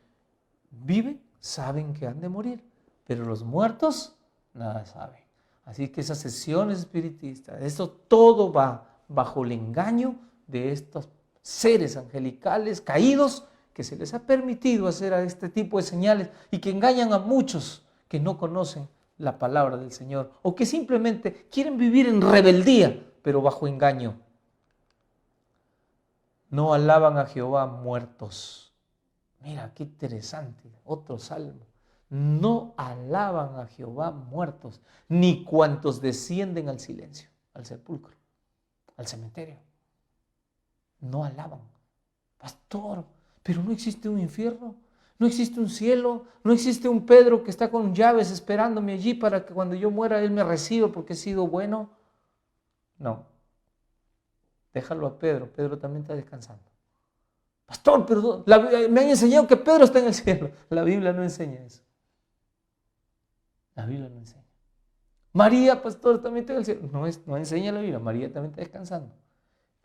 Speaker 5: viven saben que han de morir, pero los muertos nada saben. Así que esas sesiones espiritistas, eso todo va bajo el engaño de estos seres angelicales caídos que se les ha permitido hacer a este tipo de señales y que engañan a muchos que no conocen la palabra del Señor o que simplemente quieren vivir en rebeldía, pero bajo engaño. No alaban a Jehová muertos. Mira, qué interesante, otro salmo. No alaban a Jehová muertos, ni cuantos descienden al silencio, al sepulcro, al cementerio. No alaban. Pastor, pero no existe un infierno, no existe un cielo, no existe un Pedro que está con llaves esperándome allí para que cuando yo muera Él me reciba porque he sido bueno. No. Déjalo a Pedro, Pedro también está descansando. Pastor, pero me han enseñado que Pedro está en el cielo. La Biblia no enseña eso. La Biblia no enseña. María, pastor, también está en el cielo. No enseña la Biblia, María también está descansando.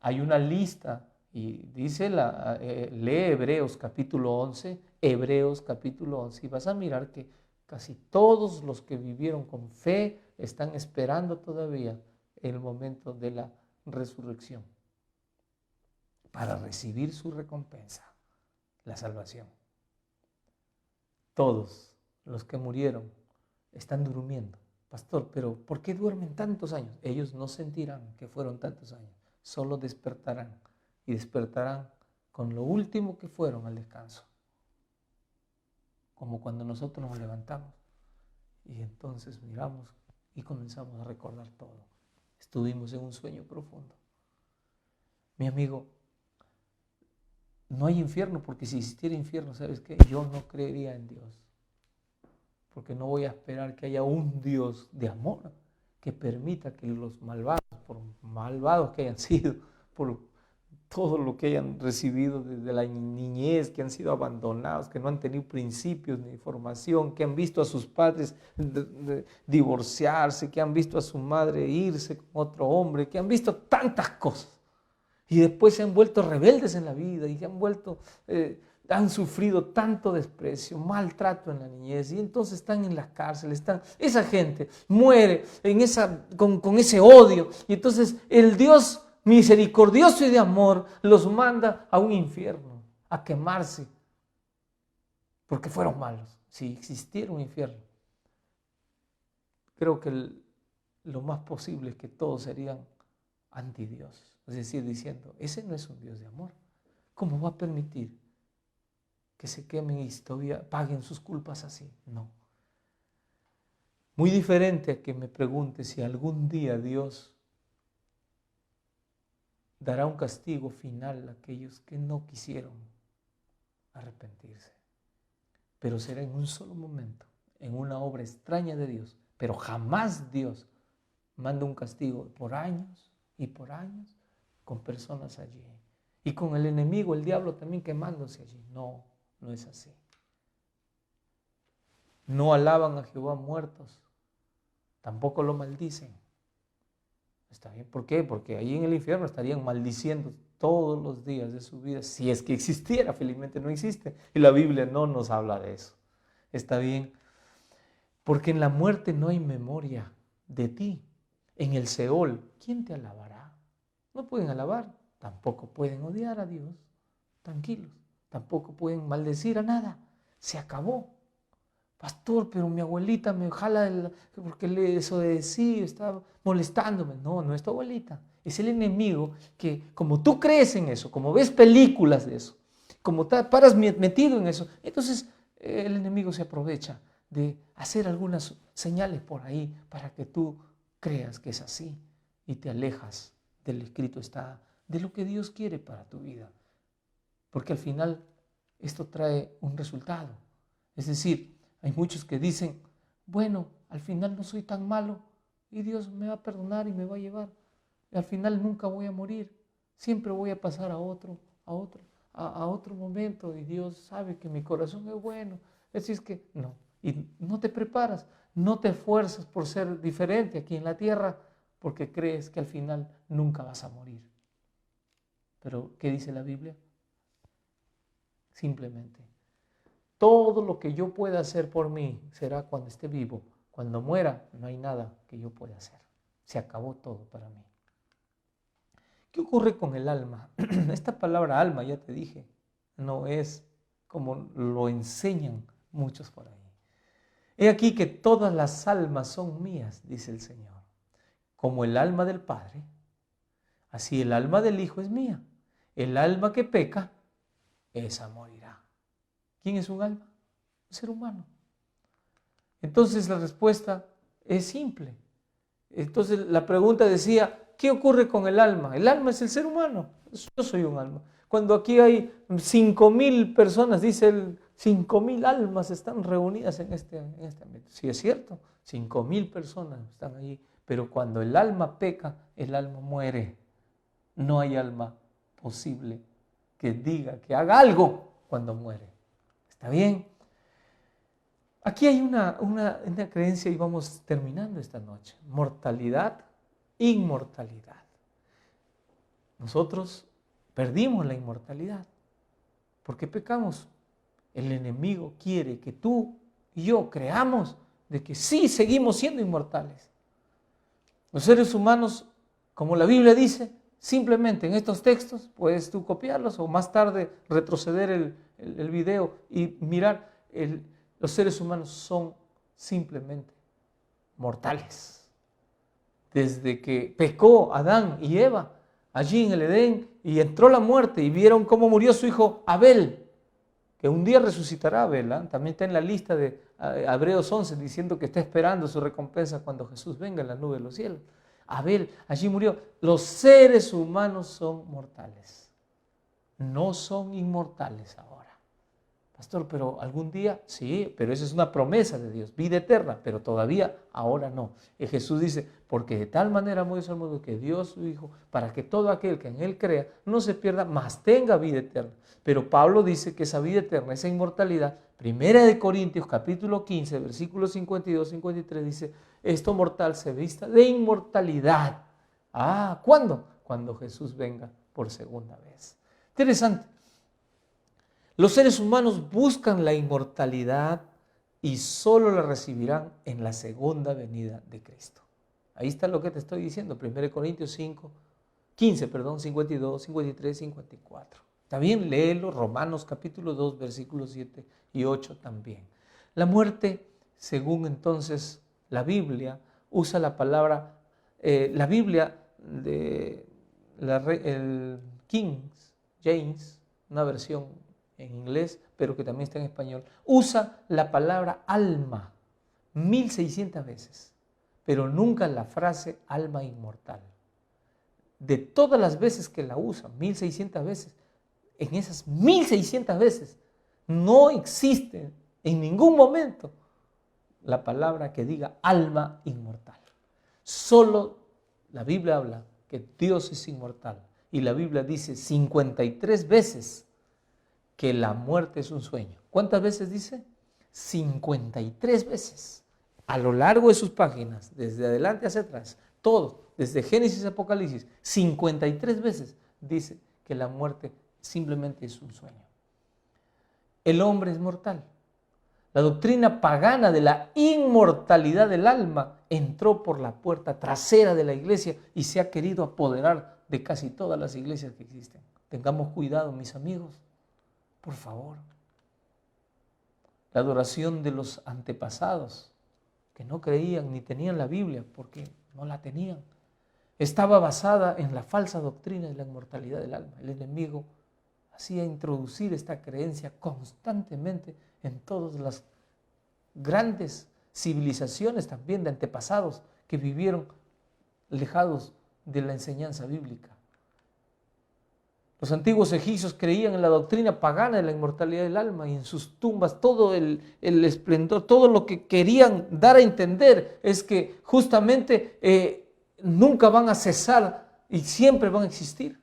Speaker 5: Hay una lista y dice, lee Hebreos capítulo 11, Hebreos capítulo 11 y vas a mirar que casi todos los que vivieron con fe están esperando todavía el momento de la resurrección para recibir su recompensa, la salvación. Todos los que murieron están durmiendo. Pastor, pero ¿por qué duermen tantos años? Ellos no sentirán que fueron tantos años, solo despertarán y despertarán con lo último que fueron al descanso. Como cuando nosotros nos levantamos y entonces miramos y comenzamos a recordar todo. Estuvimos en un sueño profundo. Mi amigo, no hay infierno, porque si existiera infierno, ¿sabes qué? Yo no creería en Dios. Porque no voy a esperar que haya un Dios de amor que permita que los malvados, por malvados que hayan sido, por todo lo que hayan recibido desde la niñez, que han sido abandonados, que no han tenido principios ni formación, que han visto a sus padres divorciarse, que han visto a su madre irse con otro hombre, que han visto tantas cosas. Y después se han vuelto rebeldes en la vida y han sufrido tanto desprecio, maltrato en la niñez y entonces están en las cárceles. Esa gente muere con ese odio y entonces el Dios misericordioso y de amor los manda a un infierno, a quemarse, porque fueron malos. Si existiera un infierno, creo que lo más posible es que todos serían anti Dios. Es decir, diciendo, ese no es un Dios de amor. ¿Cómo va a permitir que se quemen y todavía paguen sus culpas así? No. Muy diferente a que me pregunte si algún día Dios dará un castigo final a aquellos que no quisieron arrepentirse. Pero será en un solo momento, en una obra extraña de Dios. Pero jamás Dios manda un castigo por años y por años con personas allí. Y con el enemigo, el diablo también quemándose allí. No, no es así. No alaban a Jehová muertos. Tampoco lo maldicen. ¿Está bien? ¿Por qué? Porque ahí en el infierno estarían maldiciendo todos los días de su vida. Si es que existiera, felizmente no existe. Y la Biblia no nos habla de eso. ¿Está bien? Porque en la muerte no hay memoria de ti. En el Seol, ¿quién te alabará? No pueden alabar, tampoco pueden odiar a Dios, tranquilos, tampoco pueden maldecir a nada, se acabó. Pastor, pero mi abuelita me jala porque le desobedecí, está molestándome. No, no es tu abuelita, es el enemigo que como tú crees en eso, como ves películas de eso, como paras metido en eso, entonces el enemigo se aprovecha de hacer algunas señales por ahí para que tú creas que es así y te alejas del escrito está, de lo que Dios quiere para tu vida. Porque al final esto trae un resultado. Es decir, hay muchos que dicen, bueno, al final no soy tan malo y Dios me va a perdonar y me va a llevar. Y al final nunca voy a morir, siempre voy a pasar a otro momento y Dios sabe que mi corazón es bueno. Así es que no, y no te preparas, no te esfuerzas por ser diferente aquí en la tierra, porque crees que al final nunca vas a morir. Pero, ¿qué dice la Biblia? Simplemente, todo lo que yo pueda hacer por mí será cuando esté vivo, Cuando muera, no hay nada que yo pueda hacer. Se acabó todo para mí. ¿Qué ocurre con el alma? Esta palabra alma, ya te dije, no es como lo enseñan muchos por ahí. He aquí que todas las almas son mías, dice el Señor. Como el alma del Padre, así el alma del Hijo es mía. El alma que peca, esa morirá. ¿Quién es un alma? Un ser humano. Entonces la respuesta es simple. Entonces la pregunta decía, ¿qué ocurre con el alma? El alma es el ser humano. Yo soy un alma. Cuando aquí hay 5,000 personas, dice él, 5,000 almas están reunidas en este ambiente. Sí, es cierto, 5,000 personas están allí. Pero cuando el alma peca, el alma muere. No hay alma posible que diga, que haga algo cuando muere. ¿Está bien? Aquí hay una creencia y vamos terminando esta noche. Mortalidad, inmortalidad. Nosotros perdimos la inmortalidad. ¿Por qué pecamos? El enemigo quiere que tú y yo creamos de que sí seguimos siendo inmortales. Los seres humanos, como la Biblia dice, simplemente en estos textos puedes tú copiarlos o más tarde retroceder el video y mirar. Los seres humanos son simplemente mortales. Desde que pecó Adán y Eva allí en el Edén y entró la muerte y vieron cómo murió su hijo Abel, que un día resucitará Abel, ¿eh? También está en la lista de Hebreos 11 diciendo que está esperando su recompensa cuando Jesús venga en la nube de los cielos. Abel allí murió. Los seres humanos son mortales, no son inmortales ahora. Pastor, pero algún día, sí, pero esa es una promesa de Dios, vida eterna, pero todavía ahora no. Y Jesús dice, porque de tal manera amó Dios al mundo que dio a su Hijo, para que todo aquel que en Él crea no se pierda, mas tenga vida eterna. Pero Pablo dice que esa vida eterna, esa inmortalidad, 1 Corintios capítulo 15, versículos 52, 53, dice, esto mortal se vista de inmortalidad. Ah, ¿cuándo? Cuando Jesús venga por segunda vez. Interesante. Los seres humanos buscan la inmortalidad y solo la recibirán en la segunda venida de Cristo. Ahí está lo que te estoy diciendo, 1 Corintios 15, 52, 53, 54. Está bien, léelo, Romanos capítulo 2, versículos 7 y 8 también. La muerte, según entonces la Biblia, usa la palabra, la Biblia de el King James, una versión en inglés, pero que también está en español, usa la palabra alma 1600 veces, pero nunca la frase alma inmortal. De todas las veces que la usa, 1600 veces, en esas 1600 veces no existe en ningún momento la palabra que diga alma inmortal. Solo la Biblia habla que Dios es inmortal y la Biblia dice 53 veces que la muerte es un sueño. ¿Cuántas veces dice? 53 veces. A lo largo de sus páginas, desde adelante hacia atrás, todo, desde Génesis a Apocalipsis, 53 veces dice que la muerte simplemente es un sueño. El hombre es mortal. La doctrina pagana de la inmortalidad del alma entró por la puerta trasera de la iglesia y se ha querido apoderar de casi todas las iglesias que existen. Tengamos cuidado, mis amigos. Por favor, la adoración de los antepasados que no creían ni tenían la Biblia porque no la tenían, estaba basada en la falsa doctrina de la inmortalidad del alma. El enemigo hacía introducir esta creencia constantemente en todas las grandes civilizaciones también de antepasados que vivieron alejados de la enseñanza bíblica. Los antiguos egipcios creían en la doctrina pagana de la inmortalidad del alma y en sus tumbas todo el esplendor, todo lo que querían dar a entender es que justamente nunca van a cesar y siempre van a existir.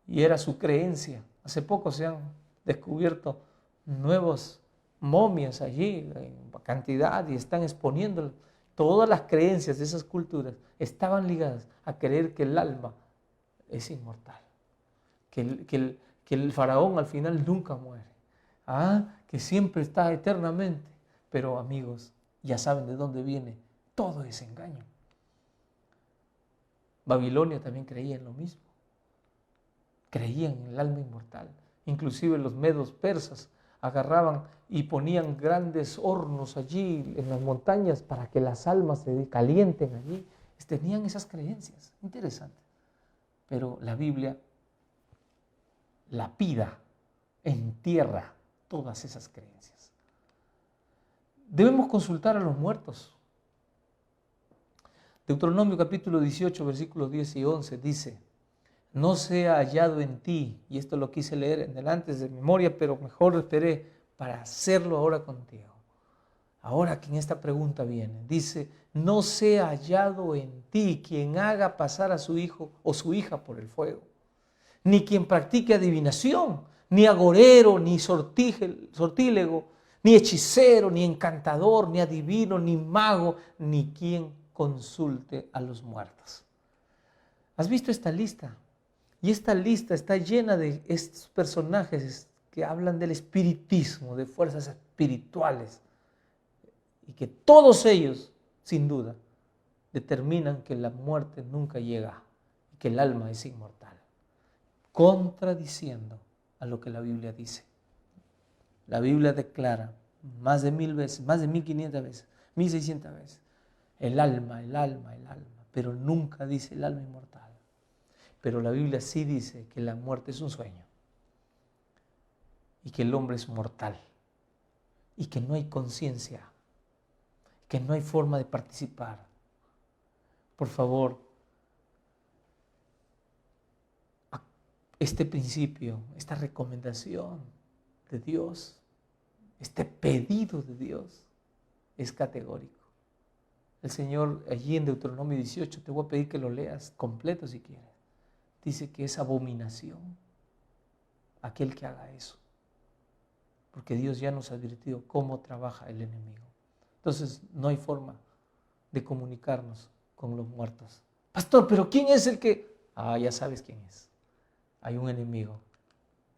Speaker 5: Y era su creencia. Hace poco se han descubierto nuevas momias allí en cantidad y están exponiendo todas las creencias de esas culturas. Estaban ligadas a creer que el alma es inmortal, que el faraón al final nunca muere, que siempre está eternamente. Pero amigos, Ya saben de dónde viene todo ese engaño. Babilonia también creía en lo mismo. Creían en el alma inmortal. Inclusive los medos persas agarraban y ponían grandes hornos allí en las montañas para que las almas se calienten allí. Tenían esas creencias. Interesante. Pero la Biblia lapida, entierra todas esas creencias. Debemos consultar a los muertos. Deuteronomio capítulo 18, versículos 10 y 11 dice: no sea hallado en ti, y esto lo quise leer en el antes de memoria, pero mejor esperé para hacerlo ahora contigo. Ahora que en esta pregunta viene, dice: no sea hallado en ti quien haga pasar a su hijo o su hija por el fuego, ni quien practique adivinación, ni agorero, ni sortílego, ni hechicero, ni encantador, ni adivino, ni mago, ni quien consulte a los muertos. ¿Has visto esta lista? Y esta lista está llena de estos personajes que hablan del espiritismo, de fuerzas espirituales, y que todos ellos, sin duda, determinan que la muerte nunca llega y que el alma es inmortal, contradiciendo a lo que la Biblia dice. La Biblia declara más de 1000 veces, más de 1500 veces, 1600 veces, el alma, pero nunca dice el alma inmortal. Pero la Biblia sí dice que la muerte es un sueño y que el hombre es mortal y que no hay conciencia, que no hay forma de participar. Por favor, este principio, esta recomendación de Dios, este pedido de Dios es categórico. El Señor allí en Deuteronomio 18, te voy a pedir que lo leas completo si quieres. Dice que es abominación aquel que haga eso, porque Dios ya nos ha advertido cómo trabaja el enemigo. Entonces no hay forma de comunicarnos con los muertos. Pastor, pero ¿quién es el que...? Ya sabes quién es. Hay un enemigo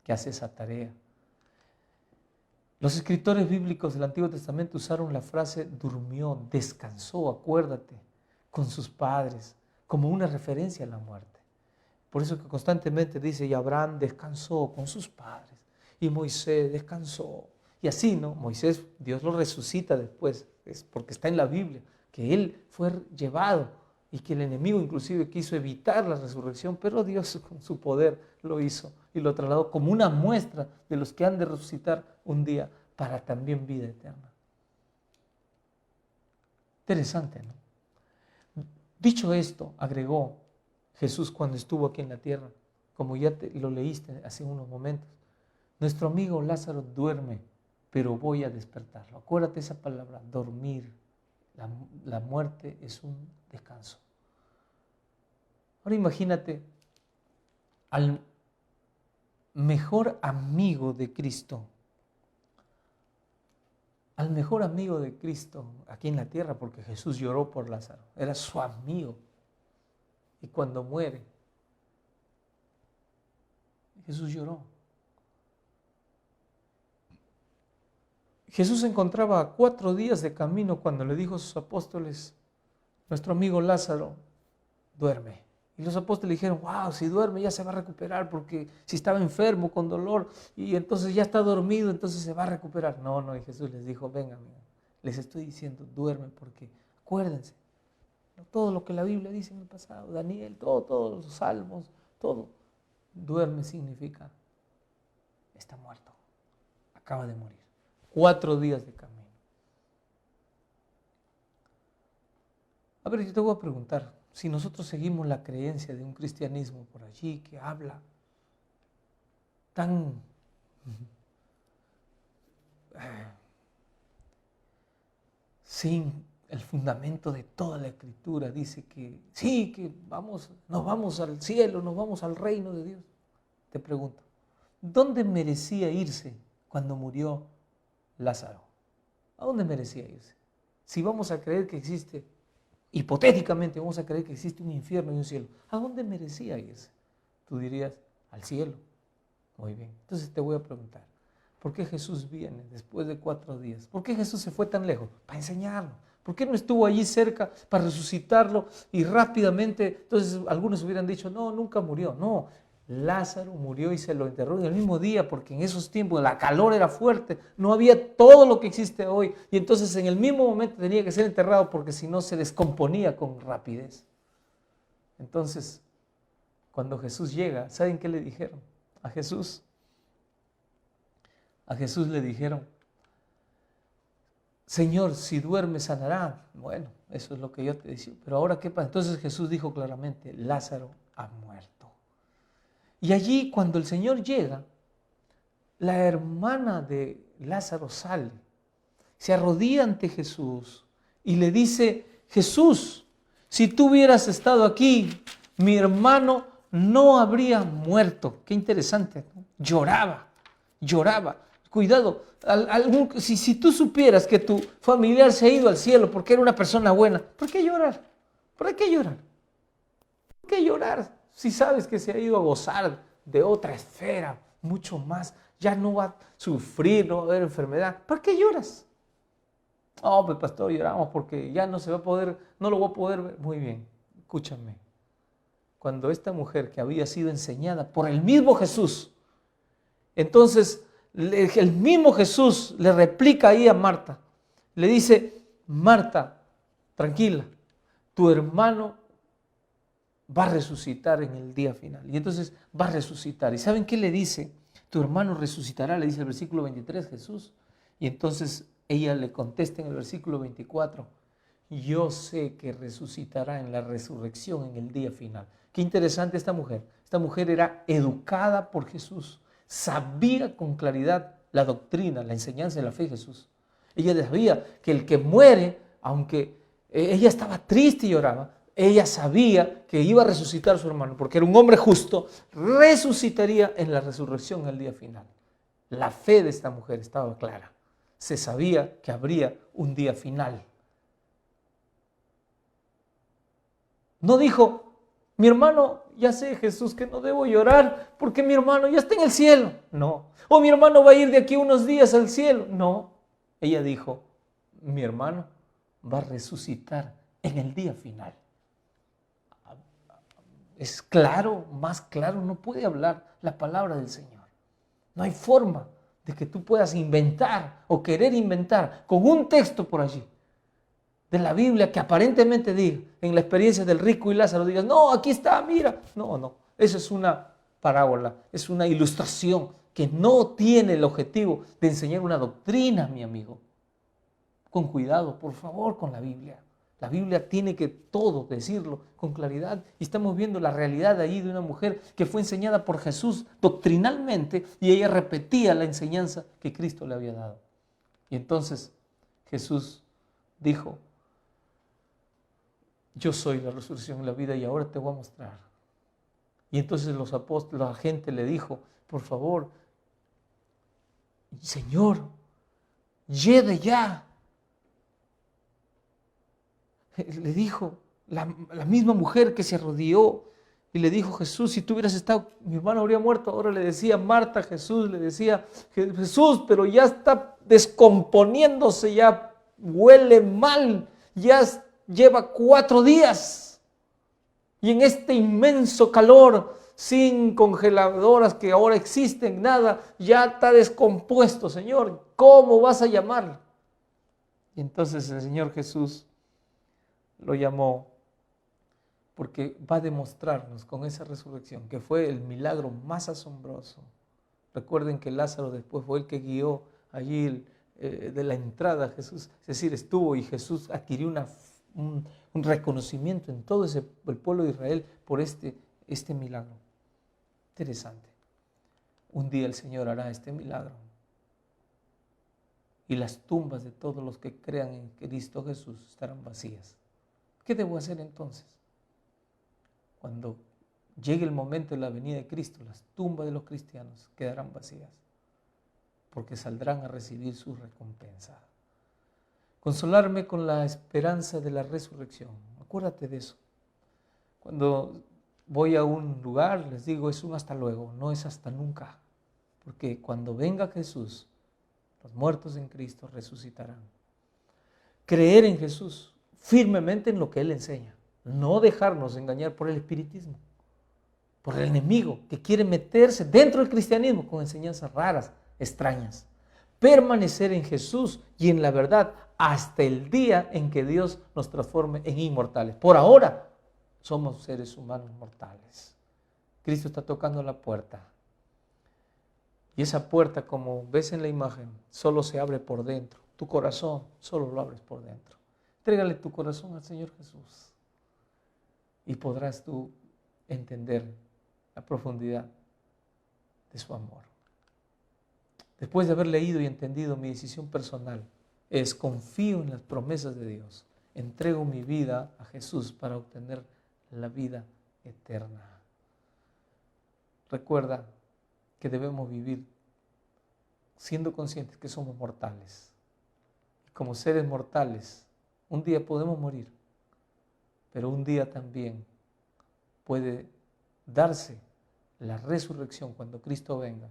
Speaker 5: que hace esa tarea. Los escritores bíblicos del Antiguo Testamento usaron la frase durmió, descansó, acuérdate, con sus padres, como una referencia a la muerte. Por eso que constantemente dice, y Abraham descansó con sus padres, y Moisés descansó. Y así, ¿no? Moisés, Dios lo resucita después, es porque está en la Biblia, que él fue llevado y que el enemigo inclusive quiso evitar la resurrección, pero Dios con su poder lo hizo y lo trasladó como una muestra de los que han de resucitar un día para también vida eterna. Interesante, ¿no? Dicho esto, agregó Jesús cuando estuvo aquí en la tierra, como ya lo leíste hace unos momentos, nuestro amigo Lázaro duerme, pero voy a despertarlo. Acuérdate esa palabra, dormir. La muerte es un descanso. Ahora imagínate al mejor amigo de Cristo, aquí en la tierra, porque Jesús lloró por Lázaro, era su amigo. Y cuando muere, Jesús lloró. Jesús se encontraba a 4 días de camino cuando le dijo a sus apóstoles, nuestro amigo Lázaro duerme. Y los apóstoles dijeron, wow, si duerme ya se va a recuperar, porque si estaba enfermo con dolor y entonces ya está dormido, entonces se va a recuperar. No, y Jesús les dijo, vengan, les estoy diciendo, duermen, porque acuérdense, todo lo que la Biblia dice en el pasado, Daniel, todos los salmos, todo, duerme significa, está muerto, acaba de morir. 4 días de camino. A ver, yo te voy a preguntar, si nosotros seguimos la creencia de un cristianismo por allí que habla tan sin el fundamento de toda la Escritura, dice que sí, que nos vamos al cielo, nos vamos al reino de Dios. Te pregunto, ¿dónde merecía irse cuando murió Lázaro? ¿A dónde merecía irse? Si vamos a creer que existe, hipotéticamente vamos a creer que existe un infierno y un cielo, ¿a dónde merecía irse? Tú dirías, al cielo. Muy bien. Entonces te voy a preguntar, ¿Por qué Jesús viene después de 4 días? ¿Por qué Jesús se fue tan lejos? Para enseñarlo. ¿Por qué no estuvo allí cerca para resucitarlo y rápidamente? Entonces algunos hubieran dicho, no, nunca murió. No, Lázaro murió y se lo enterró en el mismo día, porque en esos tiempos la calor era fuerte, no había todo lo que existe hoy, y entonces en el mismo momento tenía que ser enterrado, porque si no se descomponía con rapidez. Entonces, cuando Jesús llega, ¿saben qué le dijeron a Jesús? A Jesús le dijeron, Señor, si duerme sanará. Bueno, eso es lo que yo te decía, pero ahora ¿qué pasa? Entonces Jesús dijo claramente, Lázaro ha muerto. Y allí cuando el Señor llega, la hermana de Lázaro sale, se arrodilla ante Jesús y le dice, Jesús, si tú hubieras estado aquí, mi hermano no habría muerto. Qué interesante, ¿no? Lloraba. Cuidado, si tú supieras que tu familiar se ha ido al cielo porque era una persona buena, ¿por qué llorar? ¿Por qué llorar? ¿Por qué llorar? Si sabes que se ha ido a gozar de otra esfera, mucho más, ya no va a sufrir, no va a haber enfermedad, ¿por qué lloras? Oh, pues pastor, lloramos porque ya no se va a poder, no lo voy a poder ver. Muy bien, escúchame. Cuando esta mujer que había sido enseñada por el mismo Jesús, entonces el mismo Jesús le replica ahí a Marta, le dice, Marta, tranquila, tu hermano va a resucitar en el día final. Y entonces va a resucitar. ¿Y saben qué le dice? Tu hermano resucitará, le dice el versículo 23 Jesús. Y entonces ella le contesta en el versículo 24, yo sé que resucitará en la resurrección en el día final. Qué interesante esta mujer. Esta mujer era educada por Jesús. Sabía con claridad la doctrina, la enseñanza de la fe de Jesús. Ella sabía que el que muere, aunque ella estaba triste y lloraba, ella sabía que iba a resucitar a su hermano, porque era un hombre justo, resucitaría en la resurrección en el día final. La fe de esta mujer estaba clara. Se sabía que habría un día final. No dijo, mi hermano, ya sé, Jesús, que no debo llorar porque mi hermano ya está en el cielo. No. O mi hermano va a ir de aquí unos días al cielo. No. Ella dijo, mi hermano va a resucitar en el día final. Es claro, más claro, no puede hablar la palabra del Señor. No hay forma de que tú puedas inventar o querer inventar con un texto por allí de la Biblia que aparentemente diga, en la experiencia del rico y Lázaro, digas, no, aquí está, mira. No, eso es una parábola, es una ilustración que no tiene el objetivo de enseñar una doctrina, mi amigo. Con cuidado, por favor, con la Biblia. La Biblia tiene que todo decirlo con claridad, y estamos viendo la realidad allí de una mujer que fue enseñada por Jesús doctrinalmente, y ella repetía la enseñanza que Cristo le había dado. Y entonces Jesús dijo, yo soy la resurrección y la vida, y ahora te voy a mostrar. Y entonces los apóstoles, la gente le dijo, por favor, Señor, lleve ya. Le dijo la misma mujer que se arrodilló y le dijo, Jesús, si tú hubieras estado, mi hermano habría muerto. Ahora le decía Marta, Jesús le decía, Jesús, pero ya está descomponiéndose, ya huele mal, ya lleva 4 días. Y en este inmenso calor, sin congeladoras que ahora existen, nada, ya está descompuesto, Señor, ¿cómo vas a llamarlo? Y entonces el Señor Jesús lo llamó porque va a demostrarnos con esa resurrección que fue el milagro más asombroso. Recuerden que Lázaro después fue el que guió allí de la entrada a Jesús, es decir, estuvo, y Jesús adquirió un reconocimiento en todo el pueblo de Israel por este milagro. Interesante. Un día el Señor hará este milagro y las tumbas de todos los que crean en Cristo Jesús estarán vacías. ¿Qué debo hacer entonces? Cuando llegue el momento de la venida de Cristo, las tumbas de los cristianos quedarán vacías, porque saldrán a recibir su recompensa. Consolarme con la esperanza de la resurrección. Acuérdate de eso. Cuando voy a un lugar, les digo, es un hasta luego, no es hasta nunca. Porque cuando venga Jesús, los muertos en Cristo resucitarán. Creer en Jesús firmemente en lo que Él enseña. No dejarnos engañar por el espiritismo, por el enemigo que quiere meterse dentro del cristianismo con enseñanzas raras, extrañas. Permanecer en Jesús y en la verdad hasta el día en que Dios nos transforme en inmortales. Por ahora somos seres humanos mortales. Cristo está tocando la puerta. Y esa puerta, como ves en la imagen, solo se abre por dentro. Tu corazón solo lo abres por dentro. Entrégale tu corazón al Señor Jesús y podrás tú entender la profundidad de su amor. Después de haber leído y entendido, mi decisión personal es: confío en las promesas de Dios. Entrego mi vida a Jesús para obtener la vida eterna. Recuerda que debemos vivir siendo conscientes que somos mortales. Y como seres mortales, un día podemos morir, pero un día también puede darse la resurrección cuando Cristo venga.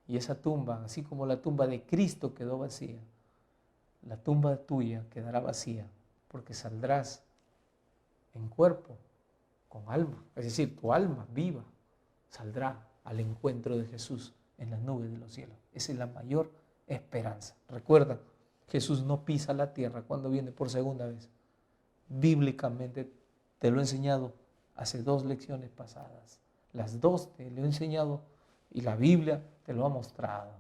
Speaker 5: Y esa tumba, así como la tumba de Cristo quedó vacía, la tumba tuya quedará vacía, porque saldrás en cuerpo, con alma. Es decir, tu alma viva saldrá al encuentro de Jesús en las nubes de los cielos. Esa es la mayor esperanza. Recuerda, Jesús no pisa la tierra cuando viene por segunda vez. Bíblicamente te lo he enseñado hace 2 lecciones pasadas. Las 2 te lo he enseñado y la Biblia te lo ha mostrado.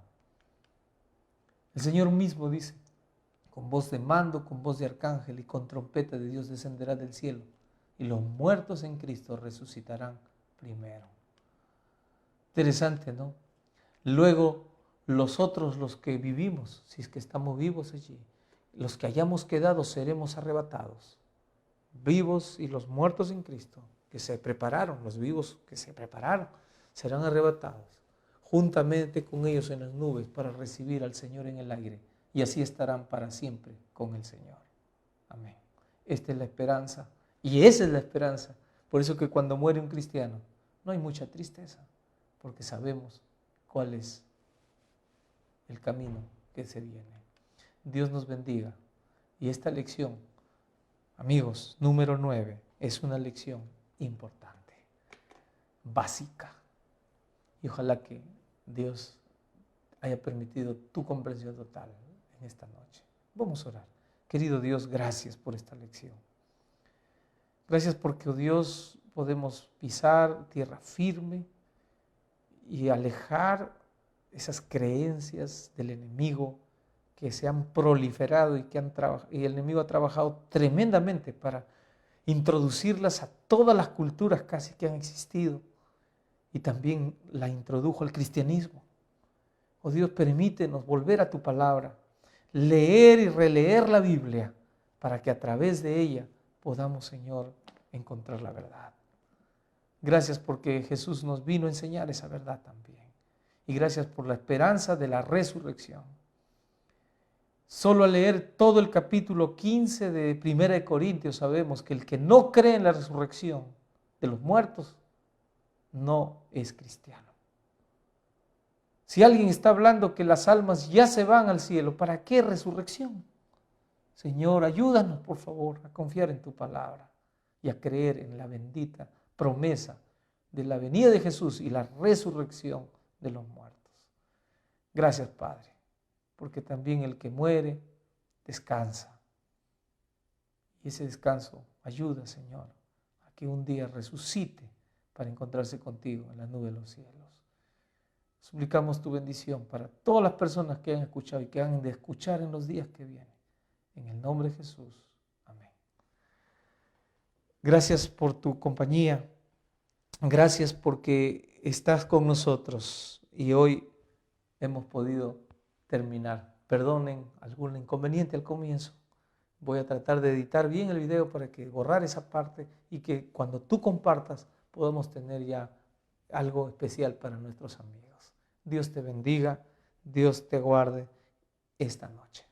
Speaker 5: El Señor mismo dice: con voz de mando, con voz de arcángel y con trompeta de Dios descenderá del cielo, y los muertos en Cristo resucitarán primero. Interesante, ¿no? Luego, los otros, los que vivimos, si es que estamos vivos allí, los que hayamos quedado, seremos arrebatados. Vivos y los muertos en Cristo, que se prepararon, los vivos que se prepararon, serán arrebatados juntamente con ellos en las nubes para recibir al Señor en el aire, y así estarán para siempre con el Señor. Amén. Esta es la esperanza, y esa es la esperanza. Por eso que cuando muere un cristiano no hay mucha tristeza, porque sabemos cuál es el camino que se viene. Dios nos bendiga. Y esta lección, amigos, número 9, es una lección importante, básica. Y ojalá que Dios haya permitido tu comprensión total en esta noche. Vamos a orar. Querido Dios, gracias por esta lección. Gracias porque, oh Dios, podemos pisar tierra firme y alejar esas creencias del enemigo que se han proliferado y y el enemigo ha trabajado tremendamente para introducirlas a todas las culturas casi que han existido, y también la introdujo al cristianismo. Oh Dios, permítenos volver a tu palabra, leer y releer la Biblia, para que a través de ella podamos, Señor, encontrar la verdad. Gracias porque Jesús nos vino a enseñar esa verdad también. Y gracias por la esperanza de la resurrección. Solo al leer todo el capítulo 15 de 1 Corintios sabemos que el que no cree en la resurrección de los muertos no es cristiano. Si alguien está hablando que las almas ya se van al cielo, ¿para qué resurrección? Señor, ayúdanos por favor a confiar en tu palabra y a creer en la bendita promesa de la venida de Jesús y la resurrección de los muertos. Gracias, Padre, porque también el que muere descansa. Y ese descanso ayuda, Señor, a que un día resucite para encontrarse contigo en la nube de los cielos. Suplicamos tu bendición para todas las personas que han escuchado y que han de escuchar en los días que vienen. En el nombre de Jesús. Amén. Gracias por tu compañía. Gracias porque estás con nosotros y hoy hemos podido terminar. Perdonen algún inconveniente al comienzo. Voy a tratar de editar bien el video para que borrar esa parte y que cuando tú compartas podamos tener ya algo especial para nuestros amigos. Dios te bendiga, Dios te guarde esta noche.